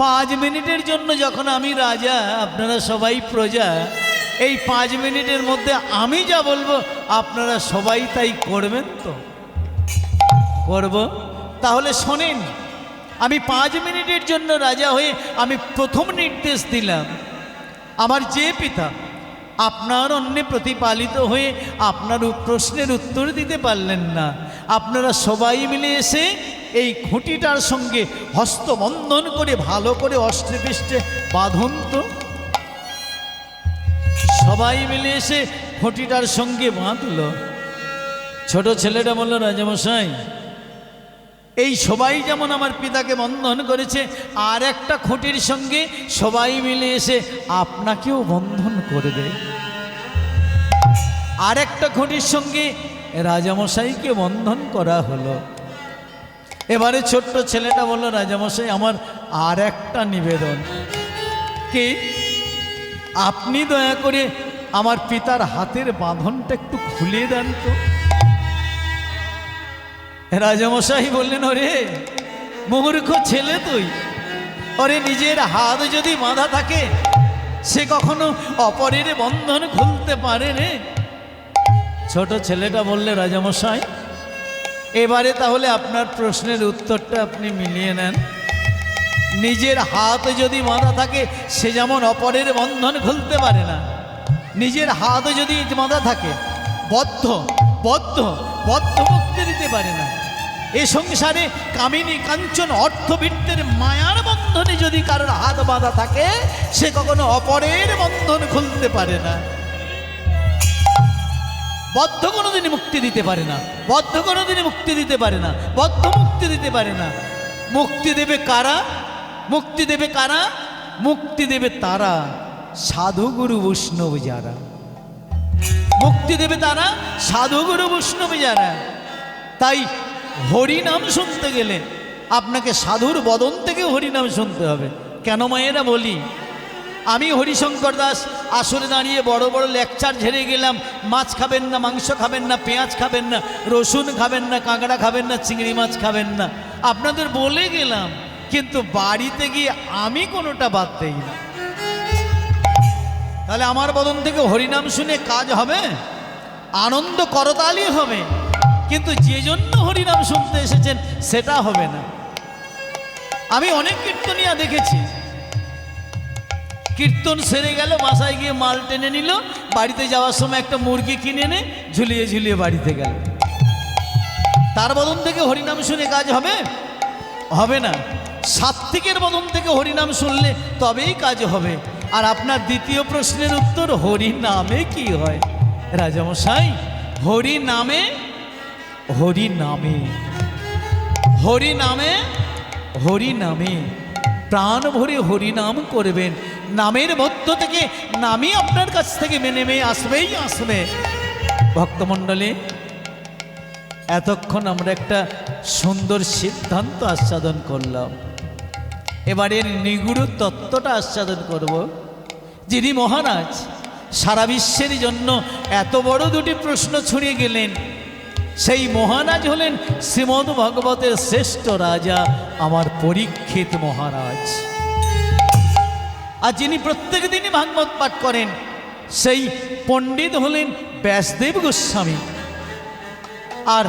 5 মিনিটের জন্য যখন আমি রাজা, আপনারা সবাই প্রজা, এই 5 মিনিটের মধ্যে আমি যা বলবো আপনারা সবাই তাই করবেন তো? করব। তাহলে শোনেন, আমি 5 মিনিটের জন্য রাজা হয়ে আমি প্রথম নির্দেশ দিলাম, আমার যে পিতা আপনার অন্নে প্রতিপালিত হয়ে আপনার প্রশ্নের উত্তর দিতে পারলেন না, আপনারা সবাই মিলে এসে এই খুঁটিটার সঙ্গে হস্তবন্ধন করে ভালো করে অষ্টে পৃষ্ঠে বাঁধুন তো। সবাই মিলে এসে খুঁটিটার সঙ্গে বাঁধল। ছোট ছেলেটা বলল, রাজামশাই, এই সবাই যেমন আমার পিতাকে বন্ধন করেছে, আর একটা খুঁটির সঙ্গে সবাই মিলে এসে আপনাকেও বন্ধন করবে। আর একটা খুঁটির সঙ্গে রাজামশাইকে বন্ধন করা হলো। এবারে ছোট্ট ছেলেটা বলল, রাজামশাই, আমার আর একটা নিবেদন। কি? আপনি দয়া করে আমার পিতার হাতের বাঁধনটা একটু খুলে দেন তো। রাজামশাই বললেন, ওরে মূর্খ ছেলে তুই, ওরে নিজের হাত যদি বাঁধা থাকে সে কখনো অপরের বন্ধন খুলতে পারে রে। ছোট ছেলেটা বললে, রাজামশাই এবারে তাহলে আপনার প্রশ্নের উত্তরটা আপনি মিলিয়ে নেন। নিজের হাত যদি বাঁধা থাকে সে যেমন অপরের বন্ধন খুলতে পারে না, নিজের হাত যদি বাঁধা থাকে বদ্ধ বদ্ধ বদ্ধ মুক্তি দিতে পারে না। এ সংসারে কামিনী কাঞ্চন অর্থবিত্তের মায়ার বন্ধনে যদি কারোর হাত বাঁধা থাকে সে কখনো অপরের বন্ধন খুলতে পারে না। বদ্ধ কোনোদিনই মুক্তি দিতে পারে না, বদ্ধ কোনোদিনই মুক্তি দিতে পারে না, বদ্ধ মুক্তি দিতে পারে না। মুক্তি দেবে কারা? মুক্তি দেবে কারা? মুক্তি দেবে তারা সাধুগুরু বৈষ্ণব যারা। মুক্তি দেবে তারা সাধুগুরু বৈষ্ণব যারা। তাই হরিনাম শুনতে গেলে আপনাকে সাধুর বদন থেকে হরিনাম শুনতে হবে। কেন মায়েরা বলি, আমি হরিশঙ্কর দাস আসরে দাঁড়িয়ে বড় বড় লেকচার ঝেড়ে গেলাম, মাছ খাবেন না, মাংস খাবেন না, পেঁয়াজ খাবেন না, রসুন খাবেন না, কাঁকড়া খাবেন না, চিংড়ি মাছ খাবেন না, আপনাদের বলে গেলাম, কিন্তু বাড়িতে গিয়ে আমি কোনোটা বাদ দেই না। তাহলে আমার বদন থেকে হরিনাম শুনে কাজ হবে? আনন্দ করতালি হবে, কিন্তু যে জন্য হরিনাম শুনতে এসেছেন সেটা হবে না। আমি অনেক কীর্তনিয়া দেখেছি, কীর্তন সেরে গেল, বাসায় গিয়ে মাল টেনে নিল, বাড়িতে যাওয়ার সময় একটা মুরগি কিনে এনে ঝুলিয়ে ঝুলিয়ে বাড়িতে গেল। তার বদন থেকে হরিনাম শুনে কাজ হবে? হবে না। সাত্ত্বিকের বদন থেকে হরিনাম শুনলে তবেই কাজ হবে। আর আপনার দ্বিতীয় প্রশ্নের উত্তর, হরি নামে কি হয়? রাজামশাই, হরি নামে, হরি নামে, হরি নামে, হরি নামে প্রাণ ভরে হরিনাম করবেন। নামের মধ্য থেকে নামই আপনার কাছ থেকে নেমে আসবেই আসবে। ভক্তমণ্ডলী, এতক্ষণ আমরা একটা সুন্দর সিদ্ধান্ত আস্বাদন করলাম, এবারের নিগুড় তত্ত্বটা আস্বাদন করব। যিনি মহারাজ সারা বিশ্বের জন্য এত বড় দুটি প্রশ্ন ছুড়িয়ে গেলেন, সেই মহারাজ হলেন শ্রীমদ্ ভাগবতের শ্রেষ্ঠ রাজা আমার পরীক্ষিত মহারাজ। আর যিনি প্রত্যেক দিনই ভাগবত পাঠ করেন সেই পণ্ডিত হলেন ব্যাসদেব গোস্বামী। আর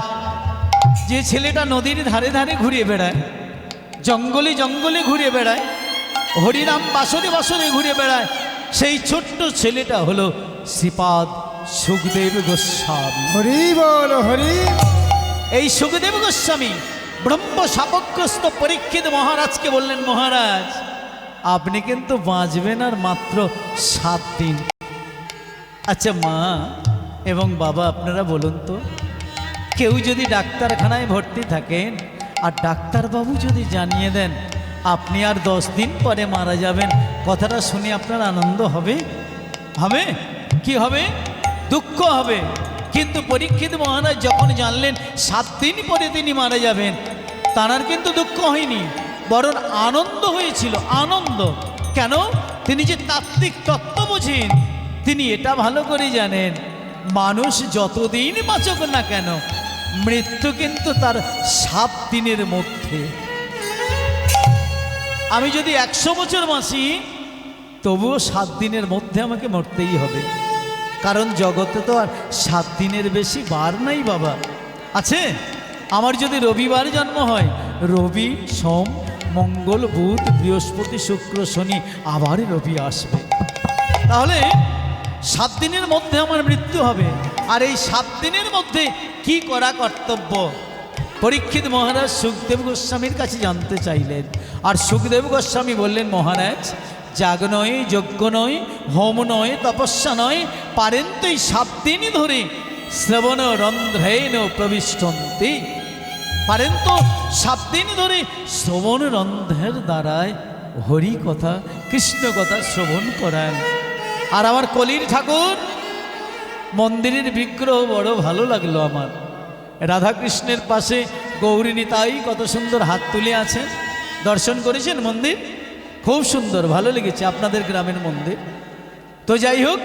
যে ছেলেটা নদীর ধারে ধারে ঘুরে বেড়ায়, জঙ্গলে জঙ্গলে ঘুরে বেড়ায়, হরিনাম বাসরে বাসরে ঘুরে বেড়ায়, সেই ছোট্ট ছেলেটা হলো শ্রীপাদ সুখদেব গোস্বামী। হরি বল হরি। এই সুখদেব গোস্বামী ব্রহ্ম শাপগ্রস্ত পরীক্ষিত মহারাজকে বললেন, মহারাজ আপনি কিন্তু বাঁচবেন আর মাত্র 7 দিন। আচ্ছা মা এবং বাবা, আপনারা বলুন তো, কেউ যদি ডাক্তারখানায় ভর্তি থাকেন আর ডাক্তারবাবু যদি জানিয়ে দেন আপনি আর 10 দিন পরে মারা যাবেন, কথাটা শুনে আপনার আনন্দ হবে? হবে কি হবে? দুঃখ হবে। কিন্তু পরীক্ষিত মহারাজ যখন জানলেন 7 দিন পরে তিনি মারা যাবেন, তাঁর কিন্তু দুঃখ হয়নি, বরং আনন্দ হয়েছিল। আনন্দ কেন? তিনি যে তাত্ত্বিক তত্ত্ব বোঝেন, তিনি এটা ভালো করে জানেন, মানুষ যতদিন বাঁচুক না কেন মৃত্যু কিন্তু তার 7 দিনের মধ্যে। আমি যদি 100 বছর বাঁচি তবুও 7 দিনের মধ্যে আমাকে মরতেই হবে, কারণ জগতে তো আর 7 দিনের বেশি বার নাই বাবা। আছে? আমার যদি রবিবার জন্ম হয়, রবি সোম মঙ্গল বুধ বৃহস্পতি শুক্র শনি আবার রবি আসবে, তাহলে 7 দিনের মধ্যে আমার মৃত্যু হবে। আর এই 7 দিনের মধ্যে কি করা কর্তব্য? পরীক্ষিত মহারাজ সুখদেব গোস্বামীর কাছে জানতে চাইলেন। আর সুখদেব গোস্বামী বললেন, মহারাজ যাগ নয়, যজ্ঞ নয়, হোম নয়, তপস্যা নয়, পারেন তো এই 7 দিনই ধরে শ্রবণ রন্ধ্রেণ প্রবিষ্টন্তি, পারেন তো 7 দিন ধরে শ্রবণ রন্ধ্রের দ্বারায় হরি কথা কৃষ্ণ কথা শ্রবণ করান। আর আমার কলির ঠাকুর মন্দিরের বিগ্রহ বড় ভালো লাগলো আমার। রাধাকৃষ্ণের পাশে গৌরী নিতাই কত সুন্দর হাত তুলে আছেন, দর্শন করেছেন মন্দির? খুব সুন্দর, ভালো লেগেছে আপনাদের গ্রামের মন্দির। তো যাই হোক,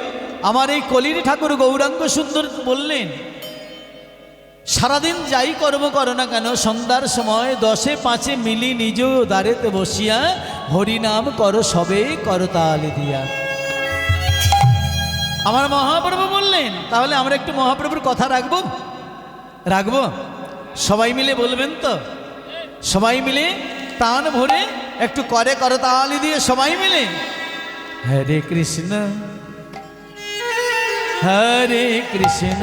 আমার এই কলির ঠাকুর গৌরাঙ্গ সুন্দর বললেন, সারাদিন যাই কর্ম করো না কেন, সন্ধ্যার সময় 10-5 মিলি নিজ দ্বারেতে বসিয়া হরিনাম করো, সবে করতালি দিয়া। আমার মহাপ্রভু বললেন, তাহলে আমরা একটু মহাপ্রভুর কথা রাখবো, রাখবো? সবাই মিলে বলবেন তো? সবাই মিলে প্রাণ ভরে একটু করে করতালি দিয়ে সবাই মিলে হরে কৃষ্ণ হরে কৃষ্ণ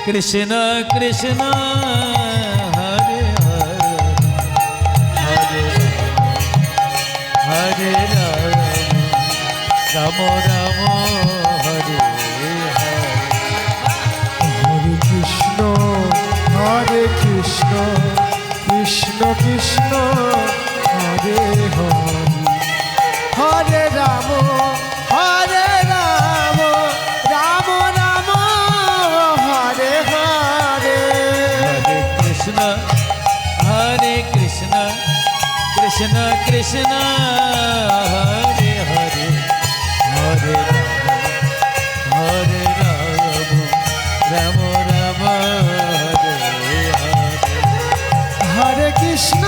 কৃষ্ণ কৃষ্ণ হরে হরে হরে হরে রাম রাম হরে হরে। হরে কৃষ্ণ হরে কৃষ্ণ কৃষ্ণ কৃষ্ণ হরে হরে হরে রাম রাম রাম হরে হরে। হরে কৃষ্ণ কৃষ্ণ কৃষ্ণ হরে হরে হরে রাম রাম হরে হরে। হরে কৃষ্ণ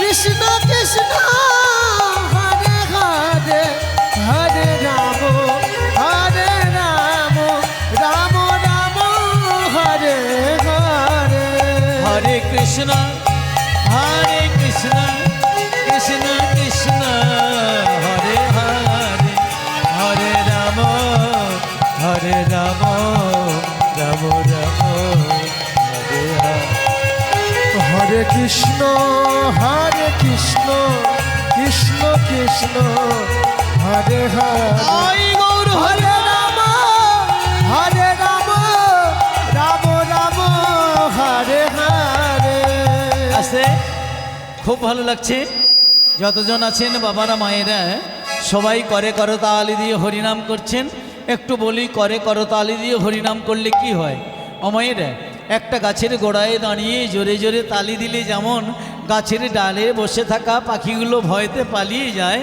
কৃষ্ণ কৃষ্ণ হরে হরে হরে রাম রাম রাম হরে হরে। হরে কৃষ্ণ কৃষ্ণ কৃষ্ণ হরে হরে হরে রাম রাম রাম হরে হরে। হরে কৃষ্ণ কৃষ্ণ কৃষ্ণ হরে হরে আই গৌর হরে হরে রাম রাম রাম হরে হরে। আছে। খুব ভালো লাগছে, যতজন আছেন বাবারা মায়েরা সবাই করে করতালি দিয়ে হরিনাম করছেন। একটু বলি, করে করতালি দিয়ে হরিনাম করলে কি হয়? অমায়েরা, একটা গাছের গোড়ায় দাঁড়িয়ে জোরে জোরে তালি দিলে যেমন গাছের ডালে বসে থাকা পাখিগুলো ভয়তে পালিয়ে যায়,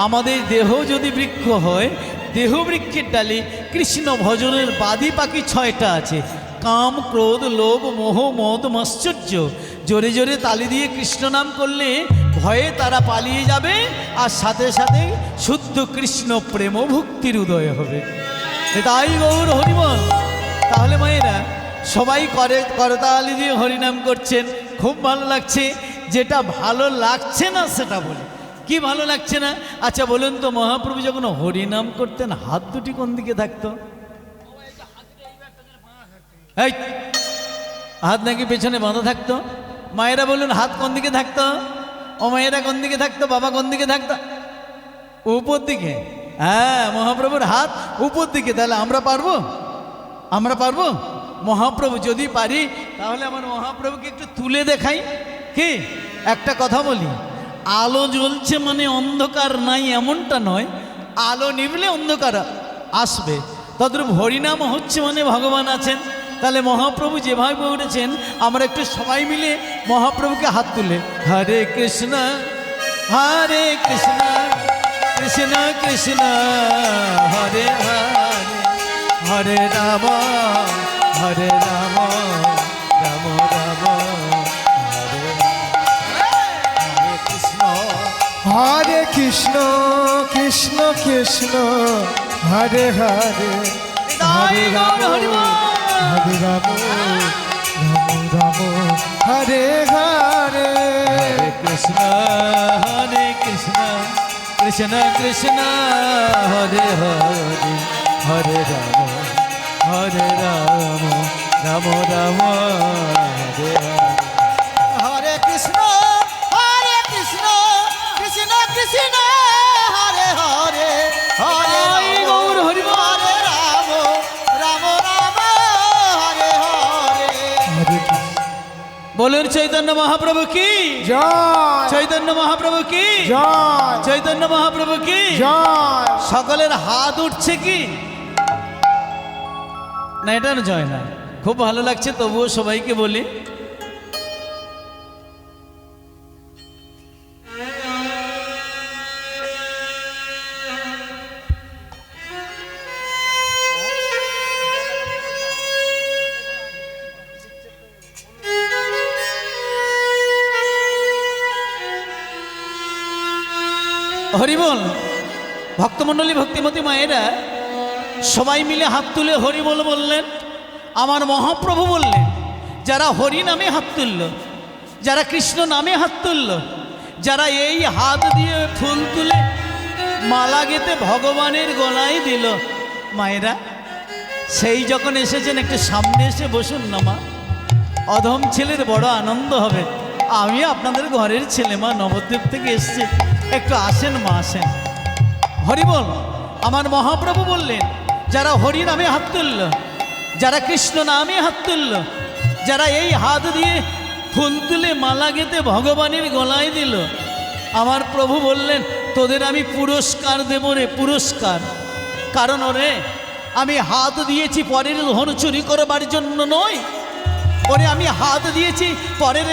আমাদের দেহ যদি বৃক্ষ হয়, দেহ বৃক্ষের ডালে কৃষ্ণ ভজনের বাদী পাখি 6টা আছে, কাম ক্রোধ লোভ মোহ মদ মাশ্চর্য। জোরে জোরে তালি দিয়ে কৃষ্ণ নাম করলে ভয়ে তারা পালিয়ে যাবে, আর সাথে সাথে শুদ্ধ কৃষ্ণ প্রেম ভক্তির উদয় হবে। তাই গৌর হরিবল। তাহলে মায়েরা সবাই করে করতালি দিয়ে হরিনাম করছেন, খুব ভালো লাগছে। যেটা ভালো লাগছে না সেটা বলি, কি ভালো লাগছে না? আচ্ছা বলুন তো, মহাপ্রভু যখন হরিনাম করতেন হাত দুটি কোন দিকে থাকতো? এই হাত নাকি পেছনে বাঁধা থাকতো? মায়েরা বলুন, হাত কোন দিকে থাকতো? ও মায়েরা কোন দিকে থাকতো? বাবা কোন দিকে থাকতো? উপর দিকে। হ্যাঁ, মহাপ্রভুর হাত উপর দিকে। তাহলে আমরা পারবো? আমরা পারবো? মহাপ্রভু যদি পারি, তাহলে আমার মহাপ্রভুকে একটু তুলে দেখাই। কি একটা কথা বলি, আলো জ্বলছে মানে অন্ধকার নাই এমনটা নয়, আলো নিভলে অন্ধকার আসবে। তদ্রূপ হরিনাম হচ্ছে মানে ভগবান আছেন। তাহলে মহাপ্রভু যেভাবে উঠেছেন, আমরা একটু সবাই মিলে মহাপ্রভুকে হাত তুলে হরে কৃষ্ণ কৃষ্ণ কৃষ্ণ হরে হরে হরে রাম রাম রাম হরে হরে কৃষ্ণ। হরে কৃষ্ণ কৃষ্ণ কৃষ্ণ হরে হরে হরে রাম হরে রাম রাম রাম হরে হরে। হরে কৃষ্ণ কৃষ্ণ কৃষ্ণ হরে হরে হরে রাম রাম রাম হরে হরে। হরে কৃষ্ণ কৃষ্ণ কৃষ্ণ হরে হরে হরে গৌর হরি হরে রাম রাম হরে হরে। বলুন চৈতন্য মহাপ্রভু কি জয় চৈতন্য মহাপ্রভু কি জয় চৈতন্য মহাপ্রভু কি জয়। সকলের হাত উঠছে কি না? এটা না জয় না। খুব ভালো লাগছে, তবুও সবাইকে বলি, হরিবল ভক্তমণ্ডলী ভক্তিমতী মায়েরা সবাই মিলে হাত তুলে হরিবল বললেন। আমার মহাপ্রভু বললেন, যারা হরি নামে হাত তুলল, যারা কৃষ্ণ নামে হাত তুলল, যারা এই হাত দিয়ে ফুল তুলে মালা গেঁথে ভগবানের গলায় দিল, মায়েরা সেই যখন এসেছেন একটু সামনে এসে বসুন না মা। অধম ছেলের বড় আনন্দ হবে। আমি আপনাদের ঘরের ছেলে মা, নবদ্বীপ থেকে এসছে, একটু আসেন মা, আসেন। হরিবল আমার মহাপ্রভু বললেন, যারা হরি নামে হাত তুলল, যারা কৃষ্ণ নামে হাত তুলল, যারা এই হাত দিয়ে ফুল তুলে মালা গেঁথে ভগবানের গলায় দিল, আমার প্রভু বললেন তোদের আমি পুরস্কার দেব রে, পুরস্কার। কারণ ওরে আমি হাত দিয়েছি পরের ধন চুরি করবার জন্য নয়, ওরে আমি হাত দিয়েছি পরের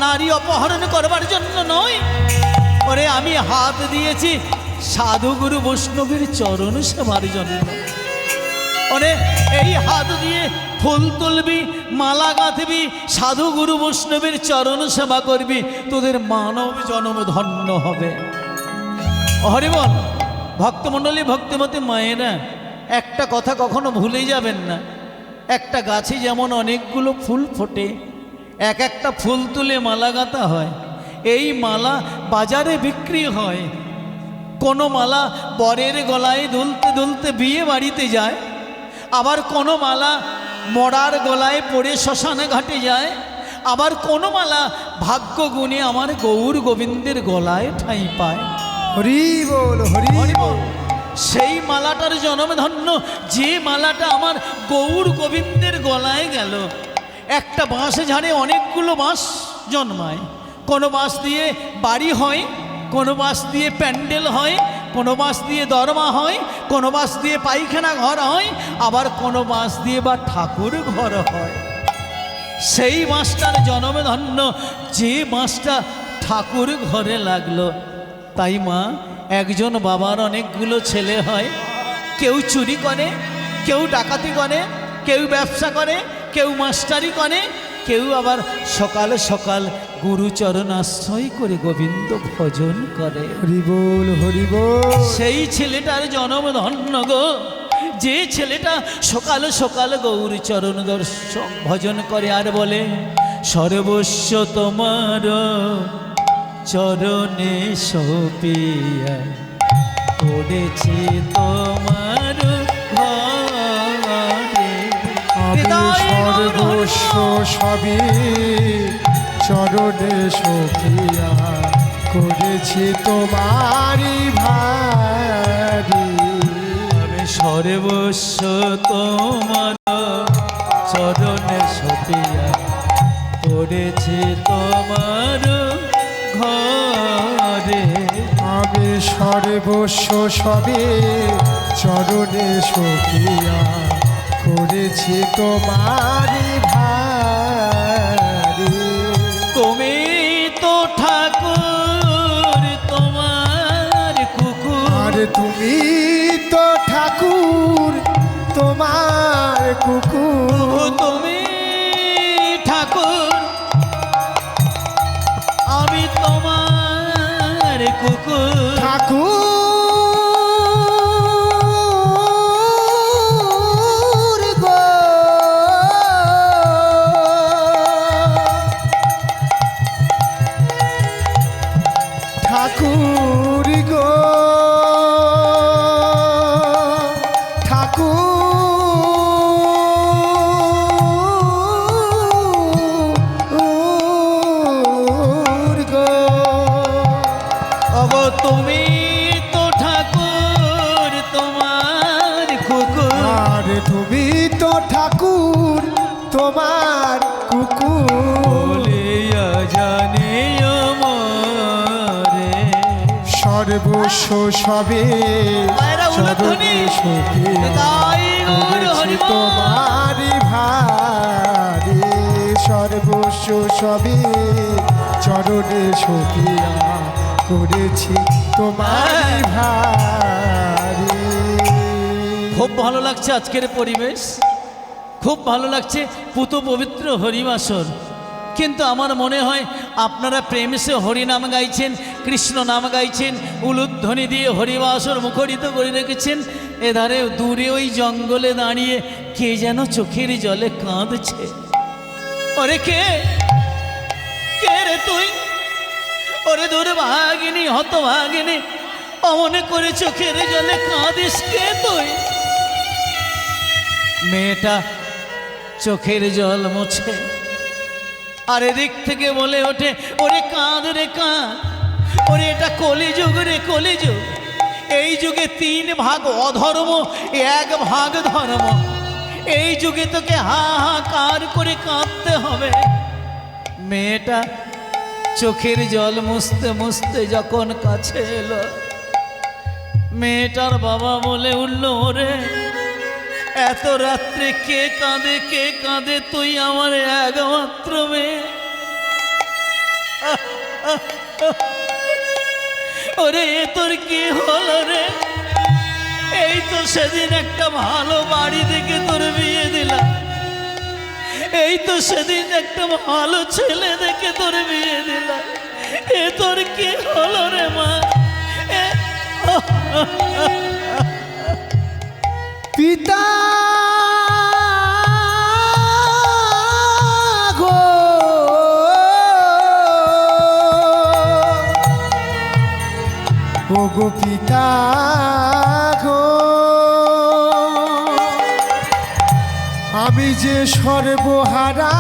নারী অপহরণ করবার জন্য নয়, ওরে আমি হাত দিয়েছি সাধুগুরু বৈষ্ণবের চরণ সেবার জন্য। ওরে এই হাত দিয়ে ফুল তুলবি, মালা গাঁথবি, সাধুগুরু বৈষ্ণবের চরণ সেবা করবি, তোদের মানব জন্ম ধন্য হবে। হরিবল ভক্তমণ্ডলী ভক্তিমতী মায়েরা একটা কথা কখনো ভুলে যাবেন না। একটা গাছে যেমন অনেকগুলো ফুল ফোটে, এক একটা ফুল তুলে মালা গাঁথা হয়, এই মালা বাজারে বিক্রি হয়। কোনো মালা বরের গলায় দুলতে দুলতে বিয়ে বাড়িতে যায়, আবার কোনো মালা মরার গলায় পড়ে শ্মশানে ঘাটে যায়, আবার কোনো মালা ভাগ্য গুণে আমার গৌর গোবিন্দের গলায় ঠাঁই পায়। হরি বল, হরি বল। সেই মালাটার জন্ম ধন্য, যে মালাটা আমার গৌর গোবিন্দের গলায় গেল। একটা বাঁশে ঝাড়ে অনেকগুলো বাঁশ জন্মায়, কোনো বাঁশ দিয়ে বাড়ি হয়, কোনো বাঁশ দিয়ে প্যান্ডেল হয়, কোনো বাঁশ দিয়ে দরমা হয়, কোনো বাঁশ দিয়ে পায়খানা ঘর হয়, আবার কোনো বাঁশ দিয়ে বা ঠাকুর ঘর হয়। সেই বাঁশটার জন্ম ধন্য, যে বাঁশটা ঠাকুর ঘরে লাগলো। তাই মা, একজন বাবার অনেকগুলো ছেলে হয়, কেউ চুরি করে, কেউ ডাকাতি করে, কেউ ব্যবসা করে, কেউ মাস্টারি করে, কেউ আবার সকাল সকাল গুরুচরণ আশ্রয় করে গোবিন্দ ভজন করে। হরি বল, হরি বল। সেই ছেলেটার জন্ম ধন্য গো, যে ছেলেটা সকাল সকাল গৌরচরণ দর্শন ভজন করে আর বলে সর্বস্ব তোমার চরণে সপিয়া করেছি তোমার ঘরে। আমি সর্বস্ব সবই চরণে সপিয়া করেছি তোমারি ভারি। আমি সর্বস্ব তোমার চরণে সপিয়া করেছি তোমার ঘরে। আমি সর্বস্ব সবে চরণে সপিয়া করেছি তোমারি ভারি। তুমি তো ঠাকুর তোমার কুকুর, আর তুমি তো ঠাকুর তোমার কুকুর। তুমি ঠাকুর আমি তোমার কুকুর। ঠাকুর গো, ঠাকুর গো, ঠাকুর গো। ওগো তুমি তো ঠাকুর তোমার কুকুর। আর তুমি তো ঠাকুর তোমার কুকুর। বলিয়া জানি আমারে সর্বস্ব সবে মায়েরা উলুধ্বনি, চরণে সপিয়া তাই গৌর করেছি হরি বল। তোমারি ভারি। সর্বস্ব সবে চরণে সপিয়া করেছি তোমারি ভারি। খুব ভালো লাগছে আজকের পরিবেশ, খুব ভালো লাগছে পুত পবিত্র হরিবাসর। কিন্তু আমার মনে হয় আপনারা প্রেমসে হরিনাম গাইছেন, কৃষ্ণ নাম গাইছেন, উলুধ্বনি দিয়ে হরিবাসর মুখরিত করে রেখেছেন। এধারে দূরে ওই জঙ্গলে দাঁড়িয়ে কে যেন চোখের জলে কাঁদছে। ওরে কে কে রে তুই? ওরে দুর্ভাগিনী হতভাগিনী, অমনে করে চোখের জলে কাঁদিস, কে তুই? মেয়েটা চোখের জল মুছে আর এদিক থেকে বলে ওঠে, ওরে কাঁদ রে কাঁদ, ওরে এটা কলিযুগ রে কলিযুগ। এই যুগে 3 ভাগ অধর্ম, 1 ভাগ ধর্ম। এই যুগে তোকে হাহাকার করে কাঁদতে হবে। মেয়েটা চোখের জল মুছতে মুছতে যখন কাছে এলো, মেয়েটার বাবা বলে উঠল, ওরে এত রাত্রে কে কাঁদে কে কাঁদে? তুই আমার একমাত্র মেয়ে। ওরে এ তোর কি হলো রে? এই তো সেদিন একটা ভালো বাড়ি দেখে তোর বিয়ে দিলাম, এই তো সেদিন একটা ভালো ছেলে দেখে তোর বিয়ে দিলাম, এ তোর কি হলো রে মা? পিতা গো, ও গো পিতা গো, আমি যে সর্বহারা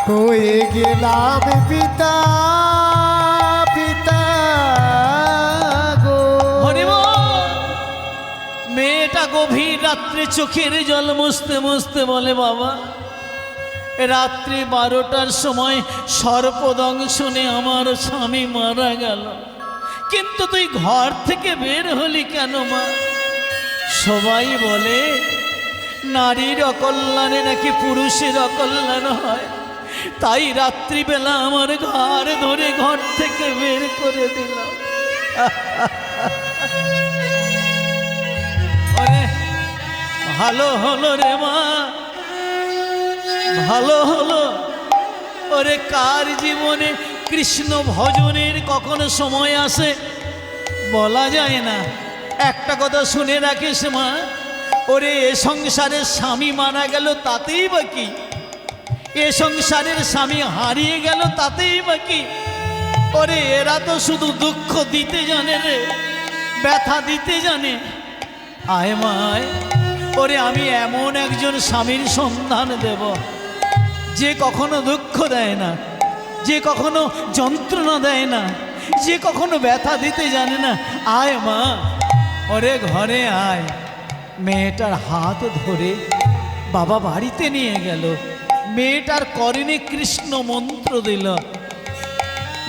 হয়ে গেলাম পিতা, পিতা গো। মেয়েটা গভীর রাত্রে চোখের জল মুছতে মুছতে বলে, বাবা রাত্রি 12টার সময় সর্পদংশনে আমার স্বামী মারা গেল, কিন্তু তুই ঘর থেকে বের হলি কেন মা? সবাই বলে নারীর অকল্যাণে নাকি পুরুষের অকল্যাণ হয়, তাই রাত্রিবেলা আমার ঘর ধরে ঘর থেকে বের করে দিলাম। আরে ভালো হলো রে মা, ভালো হলো। ওরে কার জীবনে কৃষ্ণ ভজনের কখনো সময় আসে বলা যায় না। একটা কথা শুনে রাখিস মা, ওরে এ সংসারের স্বামী মারা গেল তাতেই বা কি, এ সংসারের স্বামী হারিয়ে গেল তাতেই বা কি? ওরে এরা তো শুধু দুঃখ দিতে জানে রে, ব্যথা দিতে জানে। আয় মায়, ওরে আমি এমন একজন স্বামীর সন্ধান দেব যে কখনো দুঃখ দেয় না, যে কখনো যন্ত্রণা দেয় না, যে কখনো ব্যথা দিতে জানে না। আয় মা, ওরে ঘরে আয়। মেয়েটার হাত ধরে বাবা বাড়িতে নিয়ে গেল, মেয়েটার কর্ণে কৃষ্ণ মন্ত্র দিল।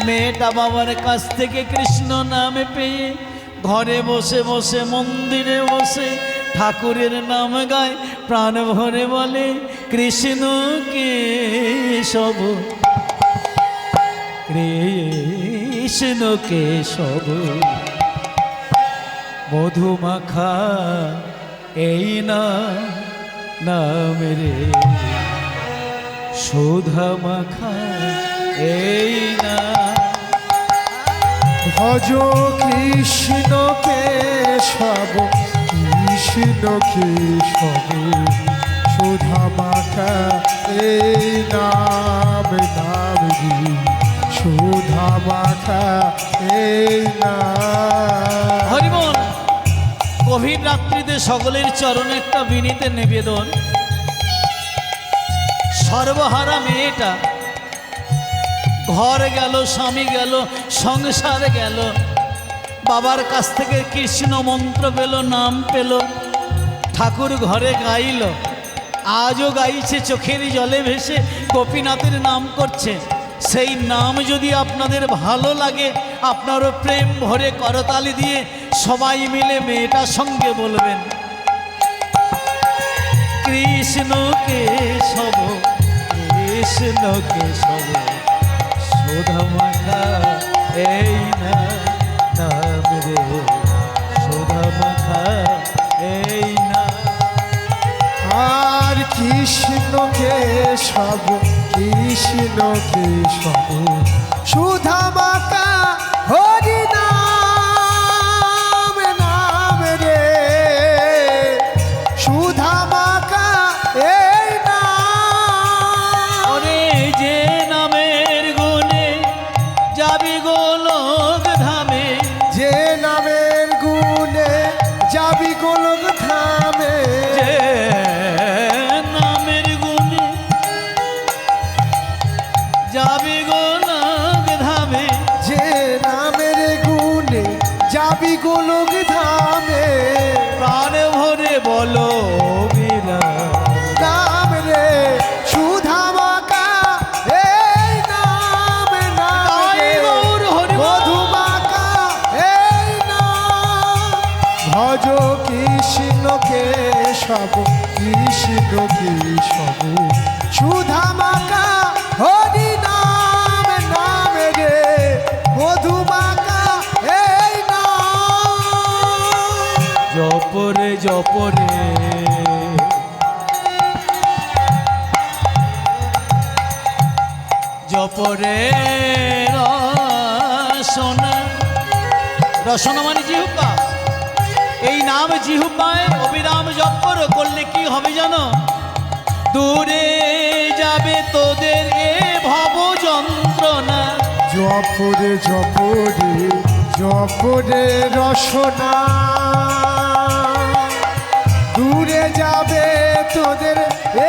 মেয়েটা বাবার কাছ থেকে কৃষ্ণ নাম পেয়ে ঘরে বসে বসে মন্দিরে বসে ঠাকুরের নাম গায়, প্রাণ ভরে বলে কৃষ্ণ কেশব কৃষ্ণ কেশব, মধুমাখা এই নাম রে, সুধা মাখা এই না। ভজ কৃষ্ণ কেশব কৃষ্ণ কেশব, সুধা মাখা এই নাম, নাম রে, সুধা মাখা এই নাম। হরিবল। গভীর রাত্রিতে সকলের চরণে একটা বিনীত নিবেদন। সর্বহারা মেয়েটা ঘর গেল, স্বামী গেল, সংসার গেল, বাবার কাছ থেকে কৃষ্ণ মন্ত্র পেল, নাম পেল, ঠাকুর ঘরে গাইল, আজও গাইছে, চোখের জলে ভেসে গোপীনাথের নাম করছে। সেই নাম যদি আপনাদের ভালো লাগে, আপনারও প্রেম ভরে করতালি দিয়ে সবাই মিলে মেয়েটার সঙ্গে বলবেন, কৃষ্ণ কেশব কৃষ্ণ কেশব, সুধা মাখা এই নাম রে, সুধা মাখা এই না। আর কৃষ্ণ কেশব কৃষ্ণ কেশব সুধা মাতা হরি নাম নাম রে সুধা মাতা এই নাম ওরে যে নামের গুণে যাবি গোলক ধামে, যে নামের গুণে যাবি গোলক ধামে যে নামের গুণে যাবি গোলক ধামে, যে নামের গুণে যাবি গোলক ধামে প্রাণ ভরে বলো বিরাম। নাম রে সুধা মাতা এই নাম নাম রে তাই গৌর হরি বল। মধু মাতা এই নাম ভজ কৃষ্ণ কেশব কৃষ্ণ কেশব সুধা মাতা হরি নাম নাম রে মধু মাতা এই নাম জপরে জপরে জপরে রসনা, রসনা মানে জিহুবা। এই নাম জিহুবায় অবিরাম জপ করলে কি হবে জানো? দূরে যাবে তোদের এ ভব যন্ত্রণা। জপরে জপরে জপরে রসনা দূরে যাবে তোদের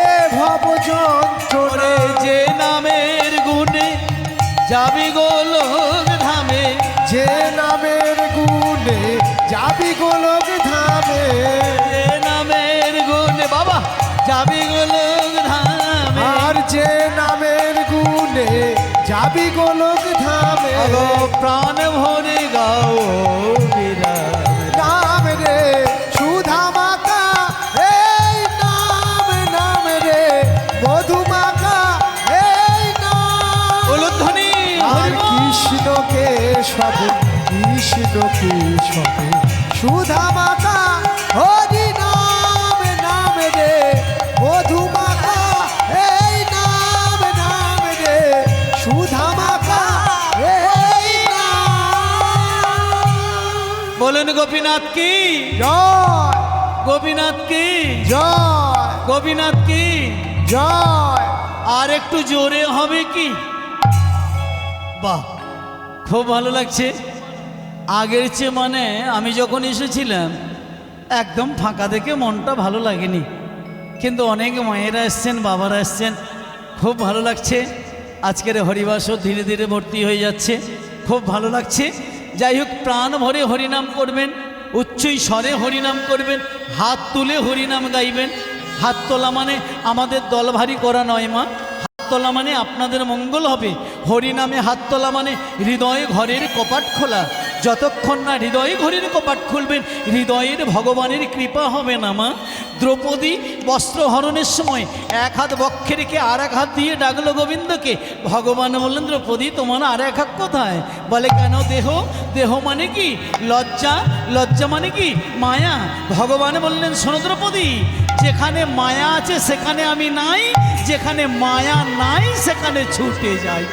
এ ভব যন্ত্রণা ওরে যে নামের গুণে যাবি গোলক ধামে, যে নামের গুণে যাবি গোলক ধামে যে নামের গুণে বাবা যাবি গোলক ধামে। আর যে নামের গুণে যাবি গোলক ধামে আগো প্রাণ ভরে গাও বিরাম। নাম রে সুধা মাতা এই নাম নাম রে মধু মাতা এই নাম উলুধ্বনি আর কৃষ্ণ কেশব কৃষ্ণ কেশব সুধা মাতা হরি নাম নাম রে মধু মাতা এই নাম নাম রে সুধা মাতা এই নাম বলেন গোপীনাথ কি, জয় গোপীনাথ কি, জয় গোপীনাথ কি। জয় আর একটু জোরে হবে কি? বাহ, খুব ভালো লাগছে। আগের চেয়ে মানে আমি যখন এসেছিলাম একদম ফাঁকা দেখে মনটা ভালো লাগেনি, কিন্তু অনেক মায়েরা এসছেন, বাবারা এসছেন, খুব ভালো লাগছে। আজকের হরিবাসও ধীরে ধীরে ভর্তি হয়ে যাচ্ছে, খুব ভালো লাগছে। যাই হোক, প্রাণ ভরে হরিনাম করবেন, উচ্চই স্বরে হরিনাম করবেন, হাত তুলে হরিনাম গাইবেন। হাত তোলা মানে আমাদের দল ভারী করা নয় মা, হাত তোলা মানে আপনাদের মঙ্গল হবে। হরিনামে হাত তোলা মানে হৃদয়ে ঘরের কপাট খোলা। যতক্ষণ না হৃদয়ে ঘরের কপাট খুলবেন, হৃদয়ের ভগবানের কৃপা হবে না মা। দ্রৌপদী বস্ত্রহরণের সময় এক হাত বক্ষে রেখে আর এক হাত দিয়ে ডাকলো গোবিন্দকে। ভগবান বললেন, দ্রৌপদী তোমার আর এক হাত কোথায়? বলে, কেন? দেহ। দেহ মানে কি? লজ্জা। লজ্জা মানে কি? মায়া। ভগবান বললেন, শোনো দ্রৌপদী, যেখানে মায়া আছে সেখানে আমি নাই, যেখানে মায়া নাই সেখানে ছুটে যাই।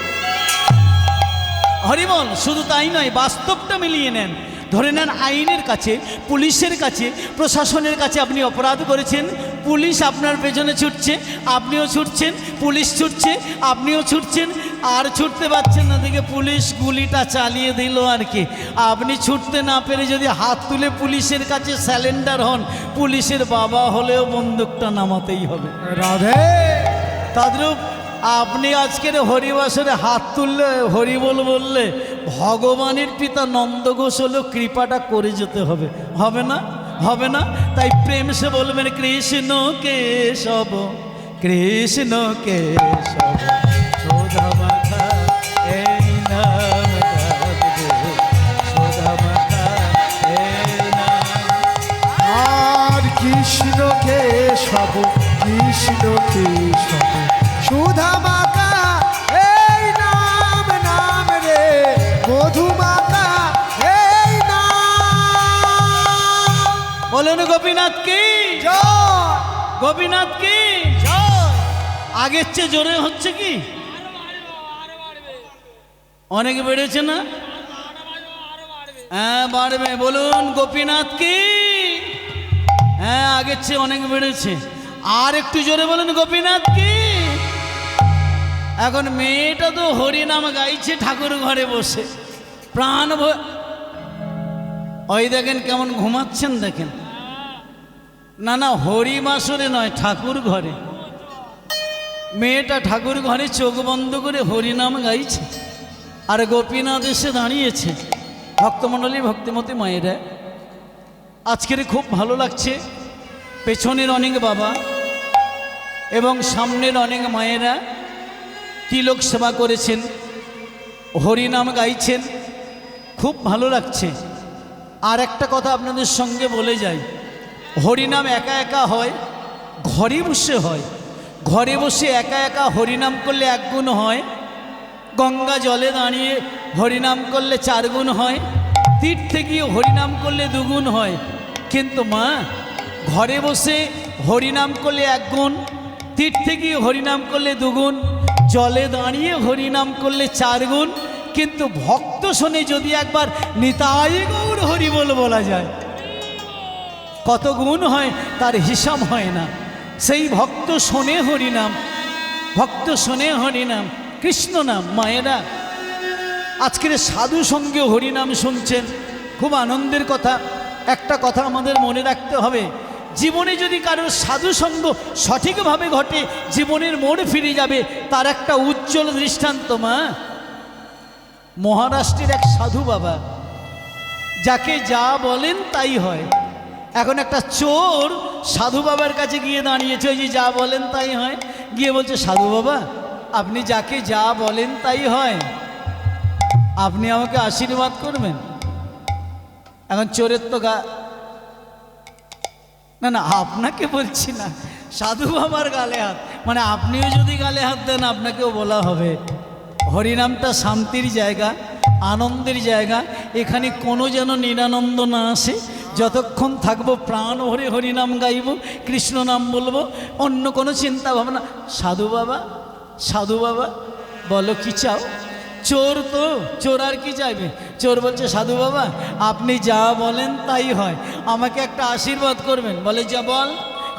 হরিবল। শুধু তাই নয়, বাস্তবটা মিলিয়ে নেন। ধরে নেন আইনের কাছে, পুলিশের কাছে, প্রশাসনের কাছে আপনি অপরাধ করেছেন, পুলিশ আপনার পেছনে ছুটছে, আপনিও ছুটছেন, পুলিশ ছুটছে, আপনিও ছুটছেন, আর ছুটতে পারছেন না দেখে পুলিশ গুলিটা চালিয়ে দিল আর কি। আপনি ছুটতে না পেরে যদি হাত তুলে পুলিশের কাছে স্যালেন্ডার হন, পুলিশের বাবা হলেও বন্দুকটা নামাতেই হবে। রাধে তদ্রূপ আপনি আজকের হরিবাসরে হাত তুললে, হরিবল বললে, ভগবানের পিতা নন্দঘোষ হলেও কৃপাটা করে যেতে হবে। হবে না? হবে না? তাই প্রেম সে বলবেন, কৃষ্ণ কেশব কৃষ্ণ কেশব সোধা মাখা এই নাম গাবো, সোধা মাখা এই নাম। আর কৃষ্ণ কেশব কৃষ্ণ কেশব সুধা মাতা এই নাম নাম রে মধু মাতা এই নাম বলেন গোপীনাথ কি, জয় গোপীনাথ কি জয়। আগের চেয়ে জোরে হচ্ছে কি? অনেক বেড়েছে না? হ্যাঁ বাড়বে। বলুন গোপীনাথ কি? হ্যাঁ আগের চেয়ে অনেক বেড়েছে। আর একটু জোরে বলুন গোপীনাথ কি? এখন মেয়েটা তো হরিনাম গাইছে ঠাকুর ঘরে বসে প্রাণ ওই দেখেন কেমন ঘুমাচ্ছেন দেখেন। না না হরি বাসরে নয়, ঠাকুর ঘরে। মেয়েটা ঠাকুর ঘরে চোখ বন্ধ করে হরিনাম গাইছে আর গোপীনাথ এসে দাঁড়িয়েছে। ভক্তমণ্ডলী ভক্তিমতী মায়েরা, আজকের খুব ভালো লাগছে। পেছনের অনেক বাবা এবং সামনের অনেক মায়েরা তিলক সেবা করেছেন, হরিনাম গাইছেন, খুব ভালো লাগছে। আর একটা কথা আপনাদের সঙ্গে বলে যাই, হরিনাম একা একা হয়, ঘরে বসে হয়। ঘরে বসে একা একা হরিনাম করলে 1 গুণ হয়, গঙ্গা জলে দাঁড়িয়ে হরিনাম করলে 4 গুণ হয়, তীর্থে গিয়ে হরিনাম করলে 2 গুণ হয়। কিন্তু মা, ঘরে বসে হরিনাম করলে 1 গুণ, তীর্থে গিয়ে হরিনাম করলে 2 গুণ, জলে দাঁড়িয়ে হরিনাম করলে 4 গুণ। কিন্তু ভক্ত শোনে যদি একবার নিতাই গৌর হরি বলা যায়, কত গুণ হয় তার হিসাব হয় না। সেই ভক্ত শোনে হরিনাম, ভক্ত শোনে হরিনাম, কৃষ্ণ নাম। মায়েরা, আজকের সাধু সঙ্গে হরিনাম শুনছেন, খুব আনন্দের কথা। একটা কথা আমাদের মনে রাখতে হবে, জীবনে যদি কারোর সাধু সঙ্গ সঠিকভাবে ঘটে, জীবনের মোড় ফিরে যাবে। তার একটা উজ্জ্বল দৃষ্টান্ত মা, মহারাষ্ট্রের এক সাধু বাবা, যাকে যা বলেন তাই হয়। এখন একটা চোর সাধু বাবার কাছে গিয়ে দাঁড়িয়েছে, ওই যে যা বলেন তাই হয়, গিয়ে বলছে সাধু বাবা, আপনি যাকে যা বলেন তাই হয়, আপনি আমাকে আশীর্বাদ করবেন। এখন চোরের তো না না আপনাকে বলছি না, সাধু বাবার গালে হাত, মানে আপনিও যদি গালে হাত দেন আপনাকেও বলা হবে। হরিনামটা শান্তির জায়গা, আনন্দের জায়গা। এখানে কোনো যেন নিরানন্দ না আসে। যতক্ষণ থাকবো প্রাণ ভরে হরিনাম গাইব, কৃষ্ণ নাম বলবো, অন্য কোনো চিন্তা ভাবনা। সাধু বাবা, সাধু বাবা বলো কি চাও? চোর তো, চোর আর কি চাইবে? চোর বলছে সাধু বাবা, আপনি যা বলেন তাই হয়, আমাকে একটা আশীর্বাদ করবেন। বলে যা বল,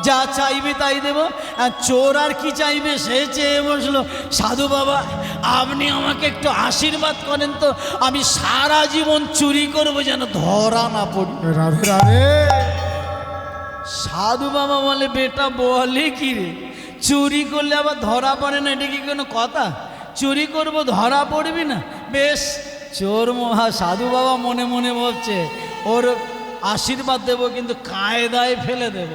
যা চাইবে তাই দেব। আর চোর আর কি চাইবে, সে চেয়ে বসলো, সাধু বাবা আপনি আমাকে একটু আশীর্বাদ করেন তো, আমি সারা জীবন চুরি করবো যেন ধরা না পড়ি। রাধে রাধে। সাধু বাবা বলে বেটা বলে কি রে, চুরি করলে আবার ধরা পড়ে না, এটা কি কোনো কথা? চুরি করবো ধরা পড়বি না? বেশ। চোর মহা সাধু বাবা মনে মনে বলছে ওর আশীর্বাদ দেব, কিন্তু কায়দায় ফেলে দেব।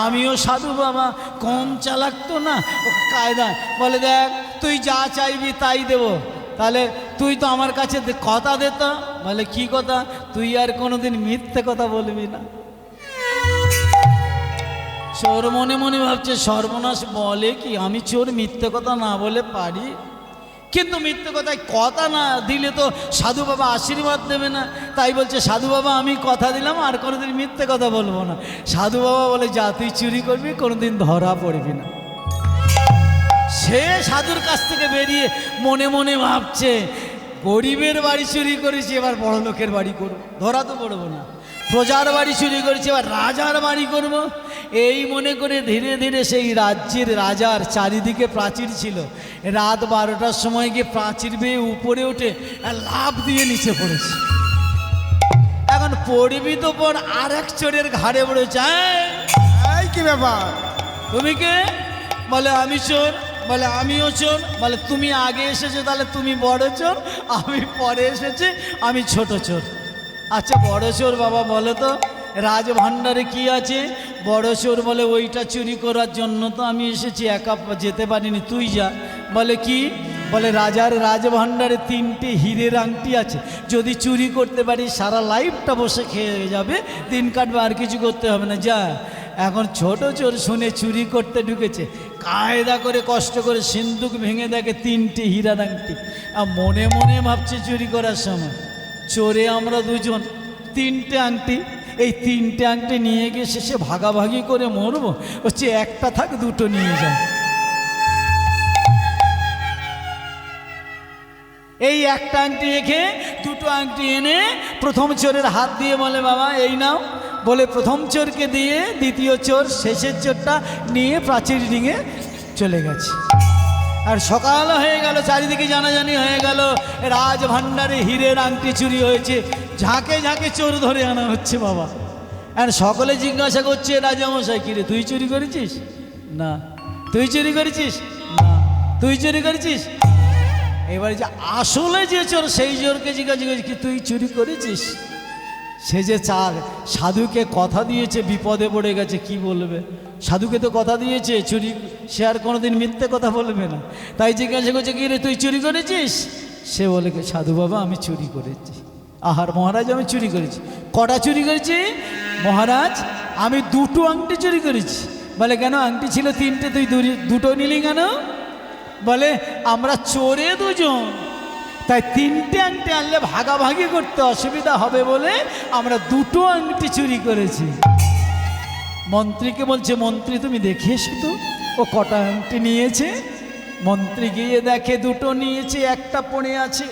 আমিও সাধু বাবা, কম চালাক তো না, ও কায়দায় বলে দেখ তুই যা চাইবি তাই দেব, তাহলে তুই তো আমার কাছে কথা দে তো। বলে কি কথা? তুই আর কোনোদিন মিথ্যে কথা বলবি না। চোর মনে মনে ভাবছে সর্বনাশ, বলে কি আমি চোর মিথ্যে কথা না বলে পারি? কিন্তু মিথ্যে কথায় কথা না দিলে তো সাধু বাবা আশীর্বাদ দেবে না। তাই বলছে সাধু বাবা আমি কথা দিলাম আর কোনোদিন মিথ্যে কথা বলবো না। সাধু বাবা বলে যা তুই চুরি করবি, কোনোদিন ধরা পড়বি না। সে সাধুর কাছ থেকে বেরিয়ে মনে মনে ভাবছে গরিবের বাড়ি চুরি করেছি, এবার বড় লোকের বাড়ি করবো, ধরা তো পড়বো না। প্রজার বাড়ি চুরি করেছি, এবার রাজার বাড়ি করব। এই মনে করে ধীরে ধীরে সেই রাজ্যের রাজার চারিদিকে প্রাচীর ছিল, রাত 12টার সময় গিয়ে প্রাচীর বেয়ে উপরে উঠে লাফ দিয়ে নিচে পড়েছে। এখন পড়বি তো পর, আর এক চোরের ঘাড়ে পড়েছে। এই কি ব্যাপার? তুমি কে? বলে আমি চোর। বলে আমিও চোর। বলে তুমি আগে এসেছো, তাহলে তুমি বড় চোর, আমি পরে এসেছি, আমি ছোট চোর। আচ্ছা বড় চোর বাবা বলো তো রাজভাণ্ডারে কি আছে? বড় চোর বলে ওইটা চুরি করার জন্য তো আমি এসেছি, একা যেতে পারিনি, তুই যা। বলে কি? বলে রাজার রাজভাণ্ডারে 3টে হীরের আংটি আছে, যদি চুরি করতে পারি সারা লাইফটা বসে খেয়ে যাবে, দিন কাটবে, আর কিছু করতে হবে না, যা। এখন ছোট চোর শুনে চুরি করতে ঢুকেছে, কায়দা করে কষ্ট করে সিন্দুক ভেঙে দেখে 3টে হীরার আংটি। আর মনে মনে ভাবছে চুরি করার সময় চোরে আমরা দুজন, 3টে আংটি, এই 3টে আংটি নিয়ে গিয়ে শেষে ভাগাভাগি করে মরবো, হচ্ছে একটা থাক 2টো নিয়ে যায়। এই একটা আংটি রেখে দুটো আংটি এনে প্রথম চোরের হাত দিয়ে বলে বাবা এই নাও, বলে প্রথম চোরকে দিয়ে দ্বিতীয় চোর শেষের চোরটা নিয়ে প্রাচীর ডিঙে চলে গেছে। আর সকাল হয়ে গেল, চারিদিকে জানাজানি হয়ে গেল রাজভাণ্ডারে হীরের আংটি চুরি হয়েছে, ঝাঁকে ঝাঁকে চোর ধরে আনা হচ্ছে বাবা। আর সকলে জিজ্ঞাসা করছে রাজামশাই কিরে তুই চুরি করেছিস? না। তুই চুরি করেছিস? না। তুই চুরি করেছিস? এবারে যে আসলে যে চোর সেই চোরকে জিজ্ঞাসা করছে কি তুই চুরি করেছিস? সে যে সাধুকে কথা দিয়েছে, বিপদে পড়ে গেছে, কি বলবে? সাধুকে তো কথা দিয়েছে চুরি, সে আর কোনোদিন মিথ্যে কথা বলবে না। তাই জিজ্ঞাসা করছে কি রে তুই চুরি করেছিস? সে বলে সাধু বাবা আমি চুরি করেছি। আহার মহারাজ আমি চুরি করেছি। কটা চুরি করেছি? মহারাজ আমি দুটো আংটি চুরি করেছি। বলে কেন? আংটি ছিল তিনটে, তুই দুটো নিলি কেন? বলে আমরা চোরে দুজন, তাই তিনটে আংটি আনলে ভাগাভাগি করতে অসুবিধা হবে বলে আমরা দুটো আংটি চুরি করেছি। মন্ত্রীকে বলছে মন্ত্রী তুমি দেখে এসো তো ও কটা আংটি নিয়েছে। মন্ত্রী গিয়ে দেখে দুটো নিয়েছে, একটা পড়ে আছে।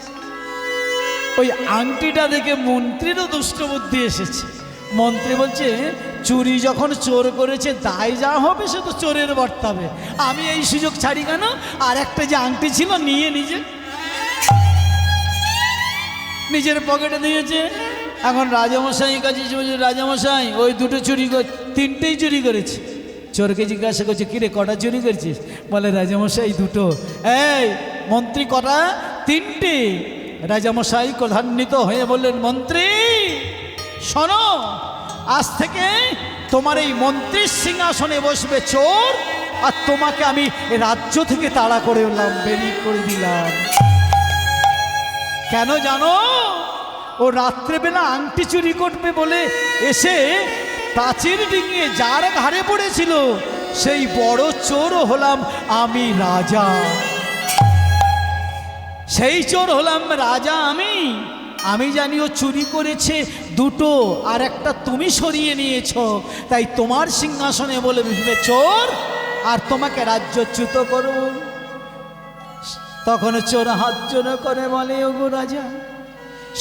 ওই আংটিটা দেখে মন্ত্রীরও দুষ্ট বুদ্ধি এসেছে। মন্ত্রী বলছে চুরি যখন চোর করেছে দায় যা হবে সে তো চোরের বর্তাবে, আমি এই সুযোগ ছাড়ি কেন? আর একটা যে আংটি ছিল নিয়ে নিজের পকেটে দিয়েছে। এখন রাজামশাই কাছে বলছে রাজামশাই ওই দুটো চুরি তিনটেই চুরি করেছে। চোরকে জিজ্ঞাসা করছে কিরে কটা চুরি করেছিস? বলে রাজামশাই দুটো। এই মন্ত্রী কটা? তিনটে। রাজামশাই ক্রধান্বিত হয়ে বললেন মন্ত্রী শোনো, আজ থেকে তোমার এই মন্ত্রীর সিংহাসনে বসবে চোর, আর তোমাকে আমি রাজ্য থেকে তাড়া করে বেরিয়ে করে দিলাম। কেন জানো? ও রাত্রেবেলা আংটি চুরি করবে বলে এসে প্রাচীর ডিঙিয়ে যার ঘাড়ে পড়েছিল সেই বড় চোর হলাম আমি রাজা। সেই চোর হলাম রাজা আমি জানি ও চুরি করেছে দুটো, আর একটা তুমি সরিয়ে নিয়েছ, তাই তোমার সিংহাসনে বলে বসবে চোর, আর তোমাকে রাজ্যচ্যুত করব। তখন চোর হাত জোড় করে বলে ওগো রাজা,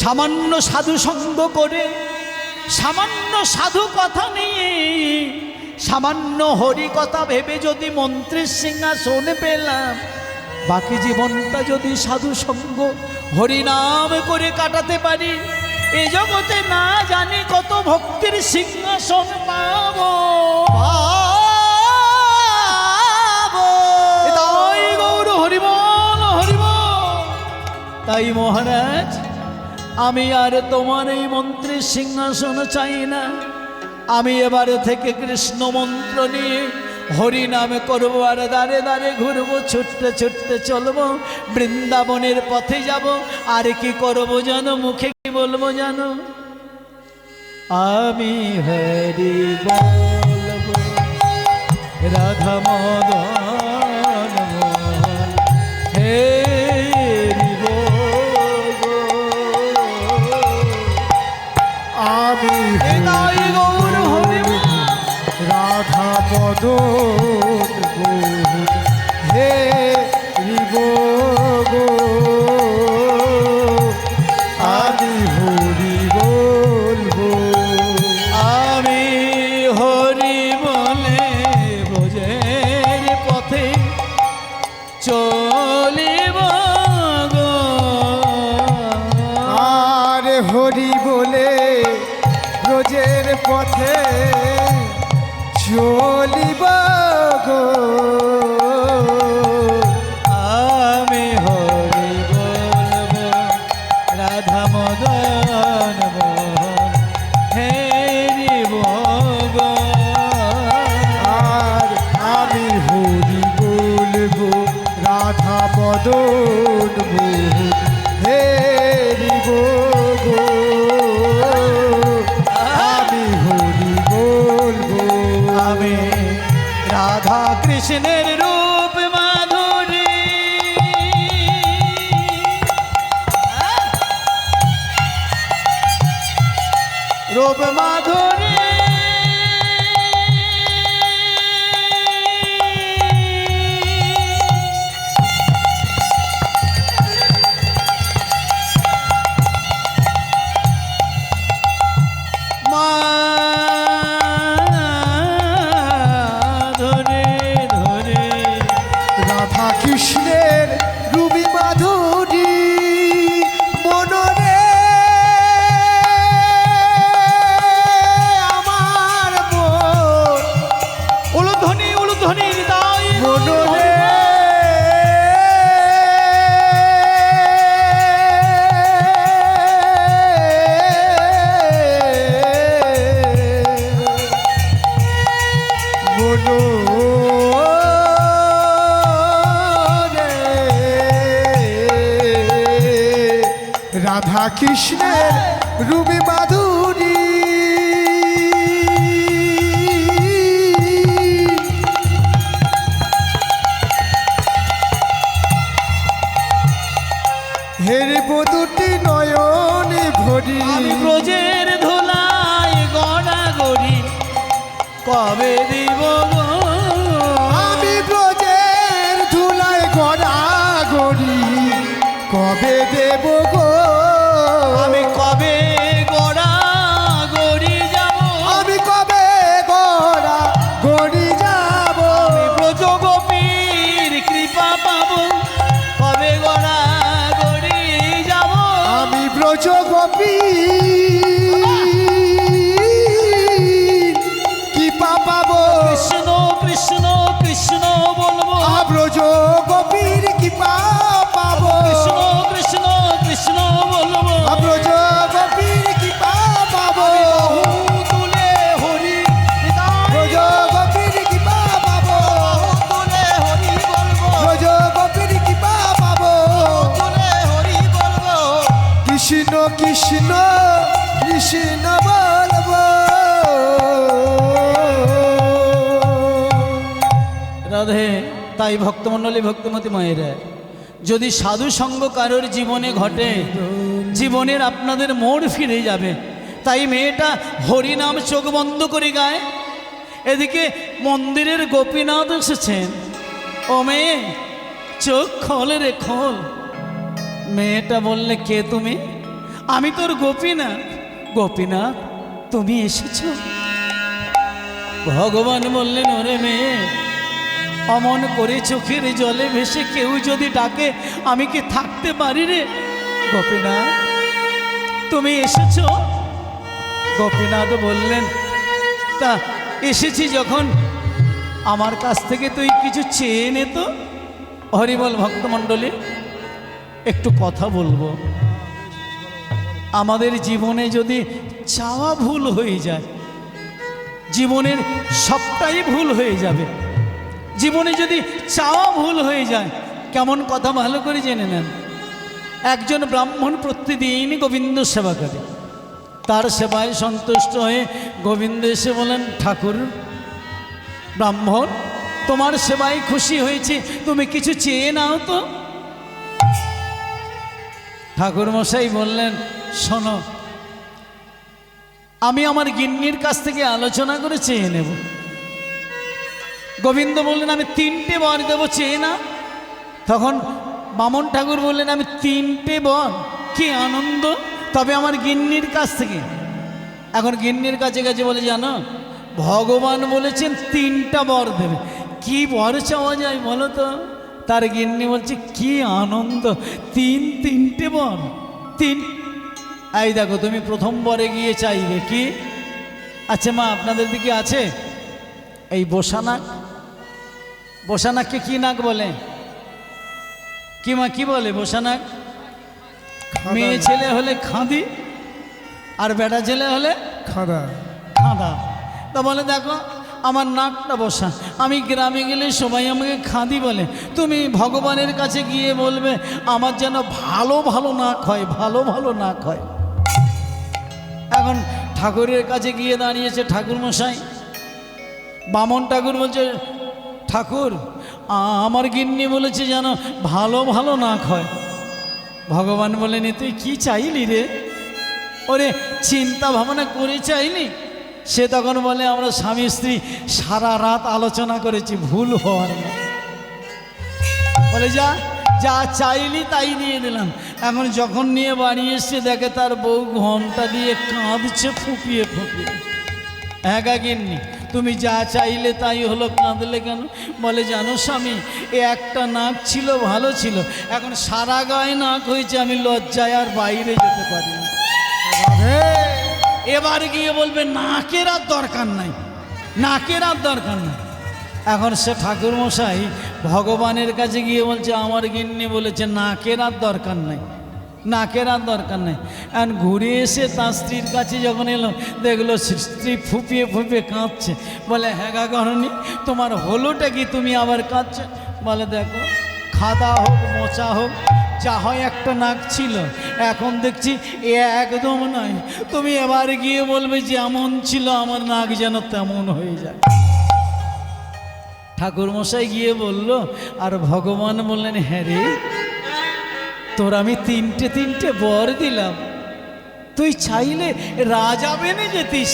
সামান্য সাধু সঙ্গ করে, সামান্য সাধু কথা নিয়ে, সামান্য হরি কথা ভেবে যদি মন্ত্রীর সিংহাসন পেলাম, বাকি জীবনটা যদি সাধু সঙ্গ হরিনাম করে কাটাতে পারি, এ জগতে না জানি কত ভক্তির সিংহাসন পাবো। তাই গৌর হরিবল হরিবল। তাই মহারাজ আমি আর তোমার এই মন্ত্রীর সিংহাসন চাই না, আমি এবারে থেকে কৃষ্ণ মন্ত্র নিয়ে হরি নামে করবো, আর দাঁড়ে দাঁড়ে ঘুরবো, ছুটতে ছুটতে চলবো, বৃন্দাবনের পথে যাব। আর কি করবো জানো? মুখে কি বলবো জানো? আমি হরি বলবো, রাধা মদন হে আমি গৌর হরি রাধা মদন হে রিব গো, আমি হরি বলবো, আমি হরি বলে ব্রজের পথে চলিব গো। আর হরি বলে ব্রজের পথে চলিব গো, আমি হরি বলবো, রাধা মদন হে গো। আর আমি হরি বলবো, রাধা মদন হে গো, আমি হরি বলবো, আমি রাধা কৃষ্ণের রূপ মাধুরী, রূপ মাধুরী রাধা কৃষ্ণের রুবি মাধুরী মনরে আমার মন উলুধ্বনি উলুধ্বনি হৃদয় মনরে রাধা কৃষ্ণের রুবি মাধুরী হেরে বধুটি নয়নে ভরি আমি ব্রজের ধুলায় গড়া গড়ি কবে দিব গো? আমি ব্রজের ধুলায় গড়া গড়ি কবে দেব গো আমি কবে গড়া গড়ি যাব? আমি কবে গড়া গড়ি যাব আমি ব্রজ গোপীর কৃপা পাবো কবে গড়া গড়ি যাব? আমি ব্রজ গোপী কি পাবো কৃষ্ণ কৃষ্ণ কৃষ্ণ বলবো ব্রজ গোপীর কি পাবো কৃষ্ণ কৃষ্ণ কৃষ্ণ বলবো ব্রজ গোপীর কি পাবো বাহু তুলে হরি ব্রজ গোপীর কি পাবো তুলে হরি বলবো ব্রজ গোপীর কি পাবো তুলে হরি বলবো কৃষ্ণ কৃষ্ণ কৃষ্ণ বলবো রাধে। তাই ভক্তমণ্ডলী ভক্তিমতী মায়েরা, যদি সাধু সঙ্গ কারোর জীবনে ঘটে, জীবনের আপনাদের মোড় ফিরে যাবে। তাই মেয়েটা হরিনাম চোখ বন্ধ করে গায়। এদিকে মন্দিরের গোপীনাথ এসেছেন। ও মেয়ে, চোখ খোল রে খোল। মেয়েটা বললে, কে তুমি? আমি তোর গোপীনাথ। গোপীনাথ, তুমি এসেছো? ভগবান বললেন, ওরে মেয়ে, অমন করে চোখের জলে ভেসে কেউ যদি ডাকে আমি কি থাকতে পারি রে? গোপীনাথ, তুমি এসেছো? গোপীনাথ বললেন, তা এসেছি যখন আমার কাছ থেকে তুই কিছু চেয়ে নে তো। হরিবল ভক্তমণ্ডলী, একটু কথা বলবো। আমাদের জীবনে যদি চাওয়া ভুল হয়ে যায়, জীবনের সবটাই ভুল হয়ে যাবে। জীবনে যদি চাওয়া ভুল হয়ে যায়, কেমন কথা ভালো করে জেনে নেন। একজন ব্রাহ্মণ প্রতিদিন গোবিন্দ সেবা করে। তার সেবায় সন্তুষ্ট হয়ে গোবিন্দ এসে বলেন, ঠাকুর, ব্রাহ্মণ তোমার সেবায় খুশি হয়েছে, তুমি কিছু চেয়ে নাও তো। ঠাকুর মশাই বললেন, শোনো, আমি আমার গিন্নির কাছ থেকে আলোচনা করে চেয়ে নেব। গোবিন্দ বললেন, আমি 3টে বর দেবো, চেয়ে না। তখন বামন ঠাকুর বললেন, আমি 3টে বর, কি আনন্দ, তবে আমার গিন্নির কাছ থেকে। এখন গিন্নির কাছে কাছে বলে, জানো, ভগবান বলেছেন 3টা বর দেবে। কি বর চাওয়া যায় বলো তো? তার গিন্নি বলছে, কি আনন্দ, 3টে বর। এই দেখো, তুমি প্রথম বরে গিয়ে চাইবে কি? আচ্ছা মা, আপনাদের দিকে আছে এই বসানাক? বসানাককে কি নাক বলে? কি মা, কি বলে বসানাক? মেয়ে ছেলে হলে খাঁদি, আর বেটা ছেলে হলে খাদা খাঁদা। তা বলে, দেখো আমার নাকটা বসা, আমি গ্রামে গেলে সবাই আমাকে খাঁদি বলে। তুমি ভগবানের কাছে গিয়ে বলবে আমার যেন ভালো ভালো নাক হয়, ভালো ভালো নাক হয়। এখন ঠাকুরের কাছে গিয়ে দাঁড়িয়েছে ঠাকুর মশাই। বামন ঠাকুর বলছে, ঠাকুর, আমার গিন্নি বলেছে যেন ভালো ভালো নাক হয়। ভগবান বলেন, তুই কি চাইলি রে? ওরে, চিন্তা ভাবনা করে চাইনি? সে তখন বলে, আমরা স্বামী স্ত্রী সারা রাত আলোচনা করেছি, ভুল হওয়ার না। বলে, যা যা চাইলি তাই নিয়ে দিলাম। এখন যখন নিয়ে বাড়ি এসে দেখে তার বউ ঘন্টা দিয়ে কাঁদছে ফুপিয়ে ফুপিয়ে। হ্যাঁ গিন্নি, তুমি যা চাইলে তাই হলো, কাঁদলে কেন? বলে জানো স্বামী, এ একটা নাক ছিল ভালো ছিল, এখন সারা গায়ে নাক হয়েছে, আমি লজ্জায় আর বাইরে যেতে পারি না। এবার গিয়ে বলবে নাকের আর দরকার নাই, নাকের আর দরকার নাই। এখন সে ঠাকুরমশাই ভগবানের কাছে গিয়ে বলছে আমার গিন্নি বলেছে নাকের আর দরকার নাই, নাকের আর দরকার নেই। এখন ঘুরে এসে তার স্ত্রীর কাছে যখন এলো, দেখলো স্ত্রী ফুপিয়ে ফুপিয়ে কাঁদছে। বলে হ্যাঁ গা গরনি, তোমার হলোটা কি, তুমি আবার কাঁদছো? বলে দেখো, খাদা হোক মোচা হোক যা হয় একটা নাক ছিল, এখন দেখছি এ একদম নয়। তুমি এবার গিয়ে বলবে যেমন ছিল আমার নাক যেন তেমন হয়ে যায়। ঠাকুরমশাই গিয়ে বলল, আর ভগবান বললেন হ্যাঁ রে, তোর আমি তিনটে তিনটে বর দিলাম, তুই চাইলে রাজা বেনে যেতিস,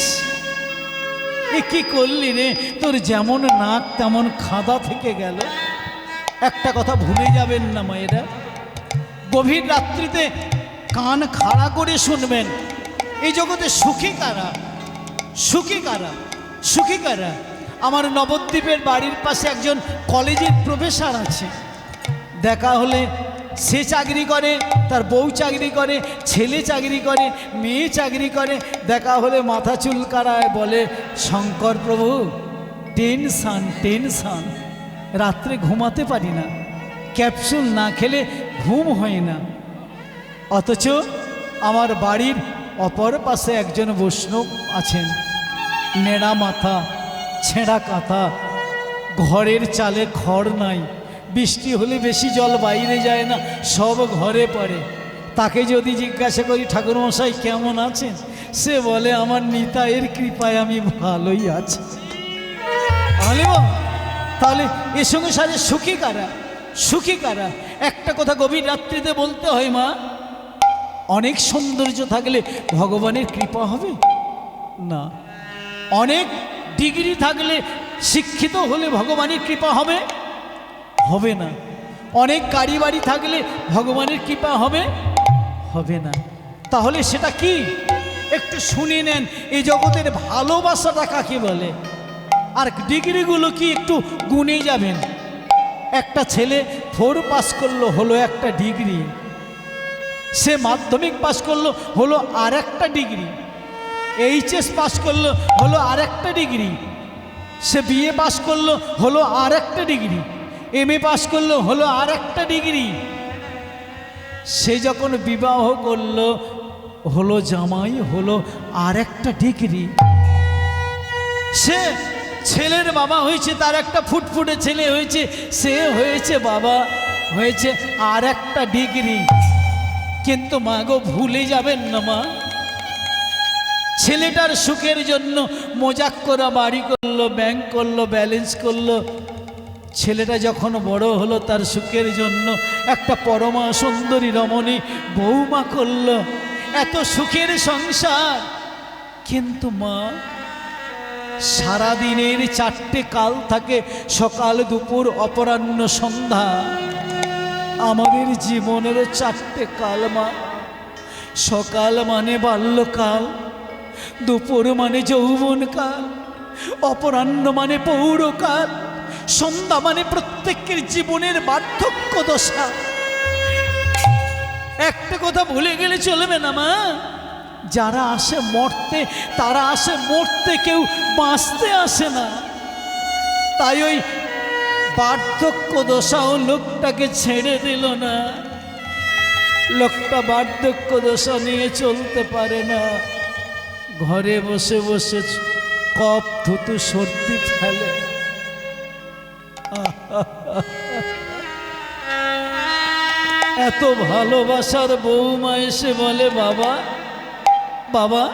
এ কি করলি রে? তোর যেমন নাক তেমন খাদা থেকে গেল। একটা কথা ভুলে যাবেন না মায়েরা, গভীর রাত্রিতে কান খাড়া করে শুনবেন, এই জগতে সুখী কারা, সুখী কারা, সুখী কারা? আমার নবদ্বীপের বাড়ির পাশে একজন কলেজের প্রফেসর আছে, দেখা হলে সে চাকরি করে, তার বউ চাকরি করে, ছেলে চাকরি করে, মেয়ে চাকরি করে, দেখা হলে মাথা চুলকারায়, বলে শঙ্কর প্রভু টেনশন টেনশন, রাত্রে ঘুমাতে পারি না, ক্যাপসুল না খেলে ঘুম হয় না। অথচ আমার বাড়ির অপর পাশে একজন বৈষ্ণব আছেন, নেড়া মাথা, ছেঁড়া কাঁথা, ঘরের চালে খড় নাই, বৃষ্টি হলে বেশি জল বাইরে যায় না, সব ঘরে পড়ে। তাকে যদি জিজ্ঞাসা করি ঠাকুরমশাই কেমন আছেন, সে বলে আমার নিতাইয়ের কৃপায় আমি ভালোই আছি। তাহলে এর সঙ্গে সাথে সুখী কারা, সুখী কারা? একটা কথা গভীর রাত্রিতে বলতে হয় মা, অনেক সৌন্দর্য থাকলে ভগবানের কৃপা হবে না, অনেক ডিগ্রি থাকলে শিক্ষিত হলে ভগবানের কৃপা হবে হবে না, অনেক গাড়ি বাড়ি থাকলে ভগবানের কৃপা হবে হবে না। তাহলে সেটা কি একটু শুনে নেন, এই জগতের ভালোবাসাটা কাকে বলে, আর ডিগ্রিগুলো কি একটু গুনে যাবেন। একটা ছেলে 4 পাস করলো, হলো একটা ডিগ্রি, সে মাধ্যমিক পাস করলো, হলো আর একটা ডিগ্রি, এইচএস পাস করলো, হলো আর একটা ডিগ্রি, সে বিএ পাস করলো, হলো আর একটা ডিগ্রি, এমএ পাস করলো, হলো আর একটা ডিগ্রি। সে যখন বিবাহ করলো, হলো জামাই, হলো আর একটা ডিগ্রি। সে ছেলের বাবা হয়েছে, তার একটা ফুটফুটে ছেলে হয়েছে, সে হয়েছে বাবা, হয়েছে আর একটা ডিগ্রি। কিন্তু মা গো, ভুলে যাবেন না মা, ছেলেটার সুখের জন্য মজাক করা বাড়ি করলো, ব্যাংক করলো, ব্যালেন্স করলো। ছেলেটা যখন বড় হলো, তার সুখের জন্য একটা পরমা সুন্দরী রমণী বৌমা করলো, এত সুখের সংসার। কিন্তু মা, সারাদিনের 4টে কাল থাকে, সকাল দুপুর অপরাহ্ন সন্ধ্যা, আমাদের জীবনের 4টে কাল মা। সকাল মানে বাল্যকাল, দুপুর মানে যৌবনকাল, অপরাহ্ন মানে পৌরকাল, সন্ধ্যা মানে প্রত্যেকের জীবনের বার্ধক্য দশা। একটা কথা ভুলে গেলে চলবে না মা, যারা আসে মরতে, তারা আসে মরতে, কেউ বাঁচতে আসে না। তাই ওই বার্ধক্য দশাও লোকটাকে ছেড়ে দিল না। লোকটা বার্ধক্য দশা নিয়ে চলতে পারে না, ঘরে বসে বসে কফ থুতু সর্দি ফেলে। এত ভালোবাসার বৌমা এসে বলে, বাবা বাবা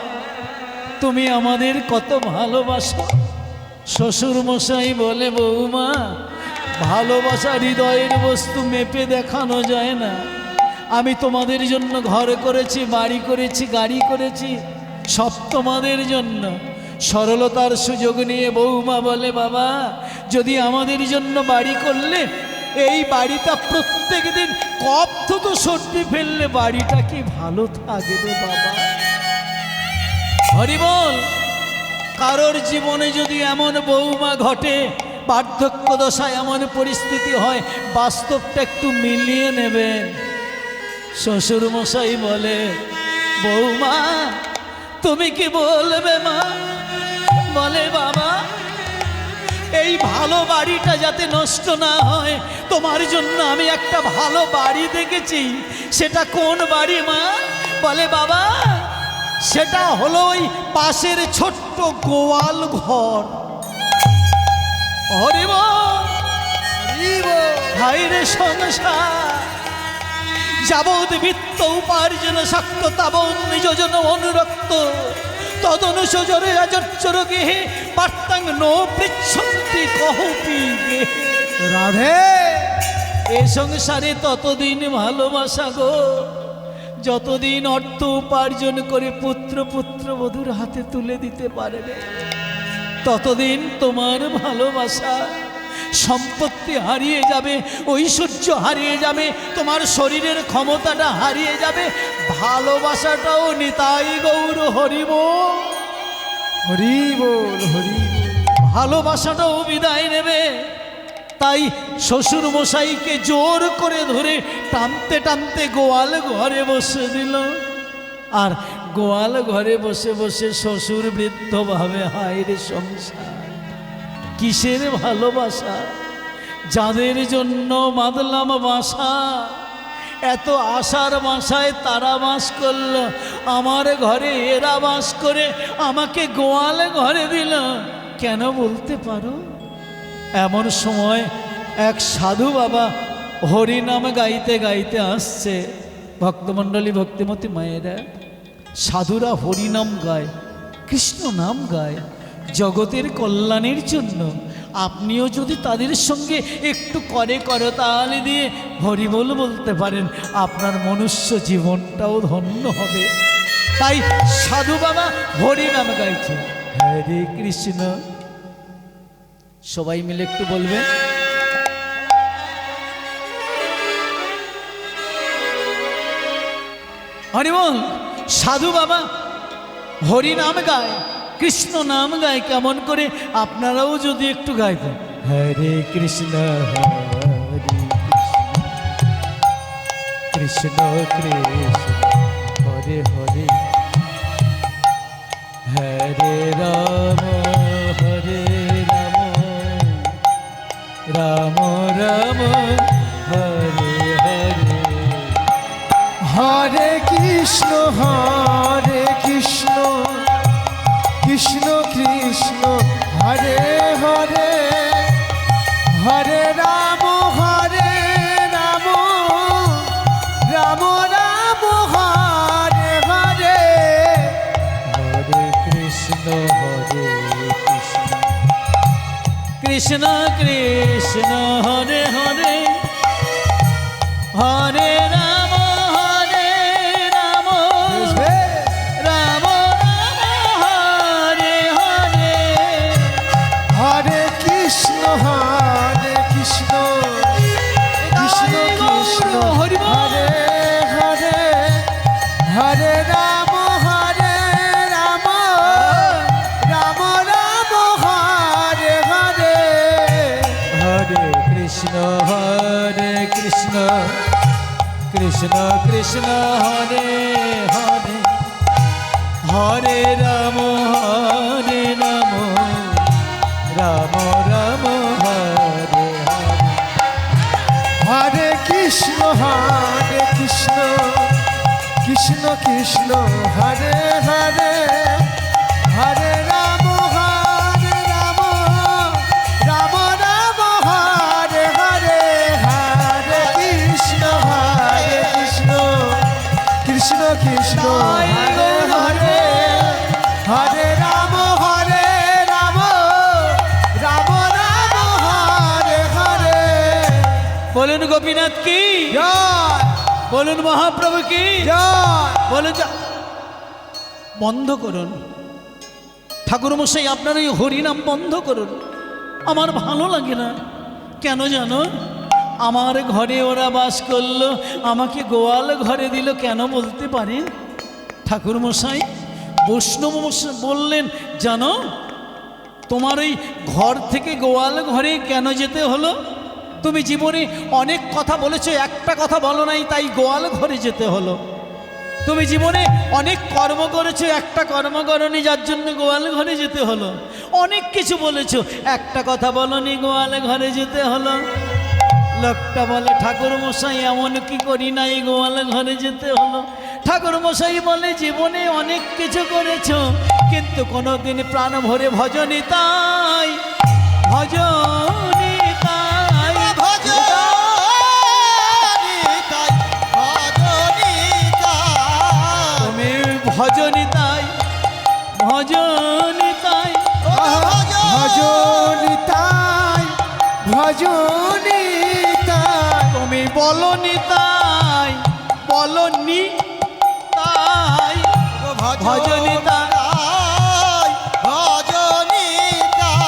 তুমি আমাদের কত ভালোবাসো। শ্বশুর মশাই বলে, বৌমা ভালোবাসা হৃদয়ের বস্তু, মেপে দেখানো যায় না। আমি তোমাদের জন্য ঘর করেছি, বাড়ি করেছি, গাড়ি করেছি, সব তোমাদের জন্য। সরলতার সুযোগ নিয়ে বৌমা বলে, বাবা যদি আমাদের জন্য বাড়ি করলে, এই বাড়িটা প্রত্যেক দিন কফ থুতু সর্দি ফেললে বাড়িটা কি ভালো থাকবে বাবা? হরি বল। কারোর জীবনে যদি এমন বৌমা ঘটে, বার্ধক্য দশায় এমন পরিস্থিতি হয়, বাস্তবটা একটু মিলিয়ে নেবেন। শ্বশুরমশাই বলে, বৌমা তুমি কি বলবে মা? বলে, বাবা এই ভালো বাড়িটা যাতে নষ্ট না হয়, তোমার জন্য আমি একটা ভালো বাড়ি দেখেছি। সেটা কোন বাড়ি মা? বলে, বাবা সেটা হলো ওই পাশের ছোট্ট গোয়াল ঘর। হরিব হাইরে সংসার, যাবৎ বিত্ত উপার্জন শক্ত তাবৎ নিযোজন অনুরক্ত তদনুসজরে রাজচ্চরগে পার্তাং নো পৃচ্ছন্তি কহপি গে। রাধে এ সংসারে ততদিন ভালোবাসা গো, যতদিন অর্থ উপার্জন করে পুত্র পুত্রবধূর হাতে তুলে দিতে পারবে, ততদিন তোমার ভালোবাসা। সম্পত্তি হারিয়ে যাবে, ঐশ্বর্য হারিয়ে যাবে, তোমার শরীরের ক্ষমতাটা হারিয়ে যাবে, ভালোবাসাটাও নিতাই গৌর হরিব হরি বল হরি বল। ভালোবাসাটাও বিদায় নেবে। তাই শ্বশুর মশাইকে জোর করে ধরে টানতে টানতে গোয়াল ঘরে বসে দিল। আর গোয়াল ঘরে বসে বসে শ্বশুর বৃদ্ধ ভাবে, হায় রে সংসার, কিসের ভালোবাসা, যাদের জন্য বাঁধলাম বাসা, এত আশার বাসায় তারা বাস করল, আমার ঘরে এরা বাস করে আমাকে গোয়াল ঘরে দিল, কেন বলতে পারো? এমন সময় এক সাধু বাবা হরিনাম গাইতে গাইতে আসছে। ভক্তমণ্ডলী, ভক্তিমতী মায়েরা, সাধুরা হরিনাম গায়, কৃষ্ণ নাম গায় জগতের কল্যাণের জন্য। আপনিও যদি তাদের সঙ্গে একটু করে করতালি দিয়ে হরিবোল বলতে পারেন, আপনার মনুষ্য জীবনটাও ধন্য হবে। তাই সাধু বাবা হরিনাম গাইছে, হরে কৃষ্ণ। সবাই মিলে একটু বলবেন, হরিবোল। সাধু বাবা হরি নাম গায়, কৃষ্ণ নাম গায়, কেমন করে আপনারাও যদি একটু গাইতেন, হরে কৃষ্ণ হরে কৃষ্ণ কৃষ্ণ হরে হরে, হরে রাম হরে রাম, রাম রাম হরে হরে, হরে কৃষ্ণ কৃষ্ণ কৃষ্ণ হরে হরে, হরে রাম রাম রাম হরে হরে, হরে কৃষ্ণ কৃষ্ণ কৃষ্ণ হরে হরে, হরে রাম রাম রাম হরে হরে, হরে কৃষ্ণ কৃষ্ণ কৃষ্ণ হরি বল। হরে হরে, হরে রাম রাম রাম হরে হরে, হরে কৃষ্ণ কৃষ্ণ কৃষ্ণ হরে হরে, হরে রাম রাম রাম হরে হরে, হরে কৃষ্ণ কৃষ্ণ কৃষ্ণ কৃষ্ণ হরে হরে, হরে রাম রাম রাম হরে হরে, হরে কৃষ্ণ কৃষ্ণ কৃষ্ণ হরে হরে, হরে রাম রাম রাম হরে হরে। বলুন গোপীনাথ কি, জয় বলুন মহাপ্রভু কি, জয়। বলুন। বন্ধ করুন ঠাকুরমশাই, আপনার ওই হরিনাম বন্ধ করুন, আমার ভালো লাগে না। কেন জানো? আমার ঘরে ওরা বাস করলো, আমাকে গোয়াল ঘরে দিল, কেন বলতে পারেন? ঠাকুরমশাই বৈষ্ণব বললেন, জানো তোমার ওই ঘর থেকে গোয়াল ঘরে কেন যেতে হলো? তুমি জীবনে অনেক কথা বলেছো, একটা কথা বলো নাই, তাই গোয়াল ঘরে যেতে হলো। তুমি জীবনে অনেক কর্ম করেছো, একটা কর্ম করনি, যার জন্য গোয়াল ঘরে যেতে হলো। অনেক কিছু বলেছো, একটা কথা বলনি, গোয়াল ঘরে যেতে হলো। লোকটা বলে ঠাকুর মশাই এমন কি করি নাই গোয়াল ঘরে যেতে হলো? ঠাকুর মশাই বলে জীবনে অনেক কিছু করেছো, কিন্তু কোনোদিন প্রাণ ভরে ভজনি তাই, ভজনি তাই, তুমি ভজনি তাই, ভজনি তাই, ভজনিতাই ভজনিতাই তুমি বলনি তাই, বলনি তাই, ভজনি তাই,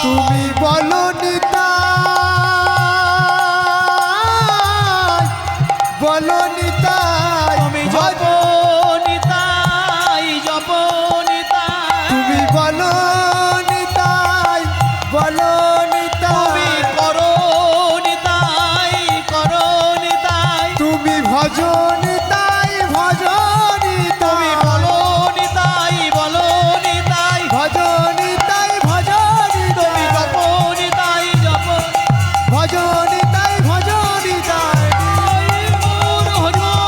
তুমি বলো নিতাই, বলো নিতাই, তুমি জপনি তাই, জপনি তাই, তুমি বলো নিতাই, বলো তুমি নিতাই, করনি তাই, করনি তাই, তুমি ভজো নিতাই, ভজো তুমি নিতাই, বলনি তাই, বলনি তাই, ভজো নিতাই, ভজো তুমি নিতাই, জপনি তাই, জপ ভজো নিতাই, ভজো নিতাই,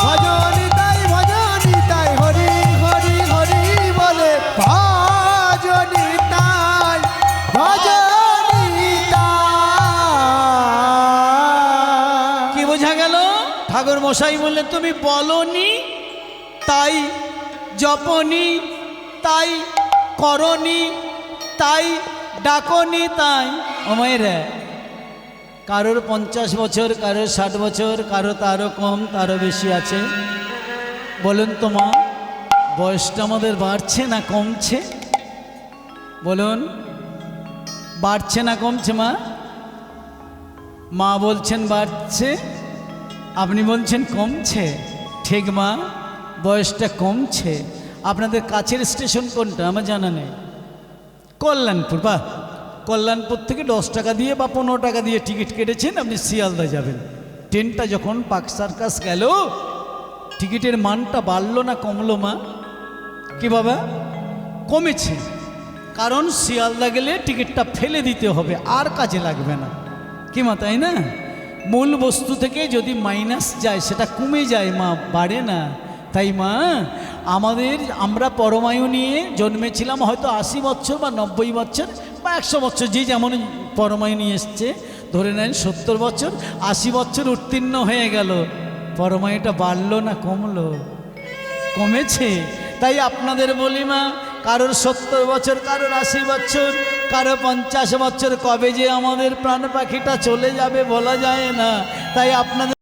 ভজো নিতাই, ভজো নিতাই, হরি হরি হরি বলে ভজো নিতাই, ভজো নিতাই। কি বোঝা গেল? ঠাকুর মশাই বললে তুমি বলনি তাই, জপনি তাই, করনি তাই, ডাকনি তাই। ও মায়েরা, কারোর 50 বছর, কারোর 60 বছর, কারো তারও কম, তারও বেশি আছে। বলুন তো মা, বয়সটা আমাদের বাড়ছে না কমছে? বলুন, বাড়ছে না কমছে মা? মা বলছেন বাড়ছে, আপনি বলছেন কমছে। ঠিক মা, বয়সটা কমছে। আপনাদের কাছের স্টেশন কোনটা আমার জানা নেই। কল্যাণপুর, বাহ, কল্যাণপুর থেকে 10 টাকা দিয়ে বা 15 টাকা দিয়ে টিকিট কেটেছেন, আপনি শিয়ালদা যাবেন। ট্রেনটা যখন পার্ক সার্কাস গেল, টিকিটের মানটা বাড়লো না কমলো মা? কি বাবা? কমেছে। কারণ শিয়ালদা গেলে টিকিটটা ফেলে দিতে হবে, আর কাজে লাগবে না। কি মা, তাই না? মূল বস্তু থেকে যদি মাইনাস যায় সেটা কমে যায় মা, বাড়ে না। তাই মা, আমরা পরমায়ু নিয়ে জন্মেছিলাম হয়তো 80 বছর বা 90 বছর বা 100 বছর, যে যেমন পরমায়ু নিয়ে এসছে। ধরে নেন 70 বছর, 80 বছর উত্তীর্ণ হয়ে গেল, পরমায়ুটা বাড়লো না কমলো? কমেছে। তাই আপনাদের বলি মা, কারোর 70 বছর, কারোর 80 বছর, কারো 50 বছর, কবে যে আমাদের প্রাণ পাখিটা চলে যাবে বলা যায় না। তাই আপনাদের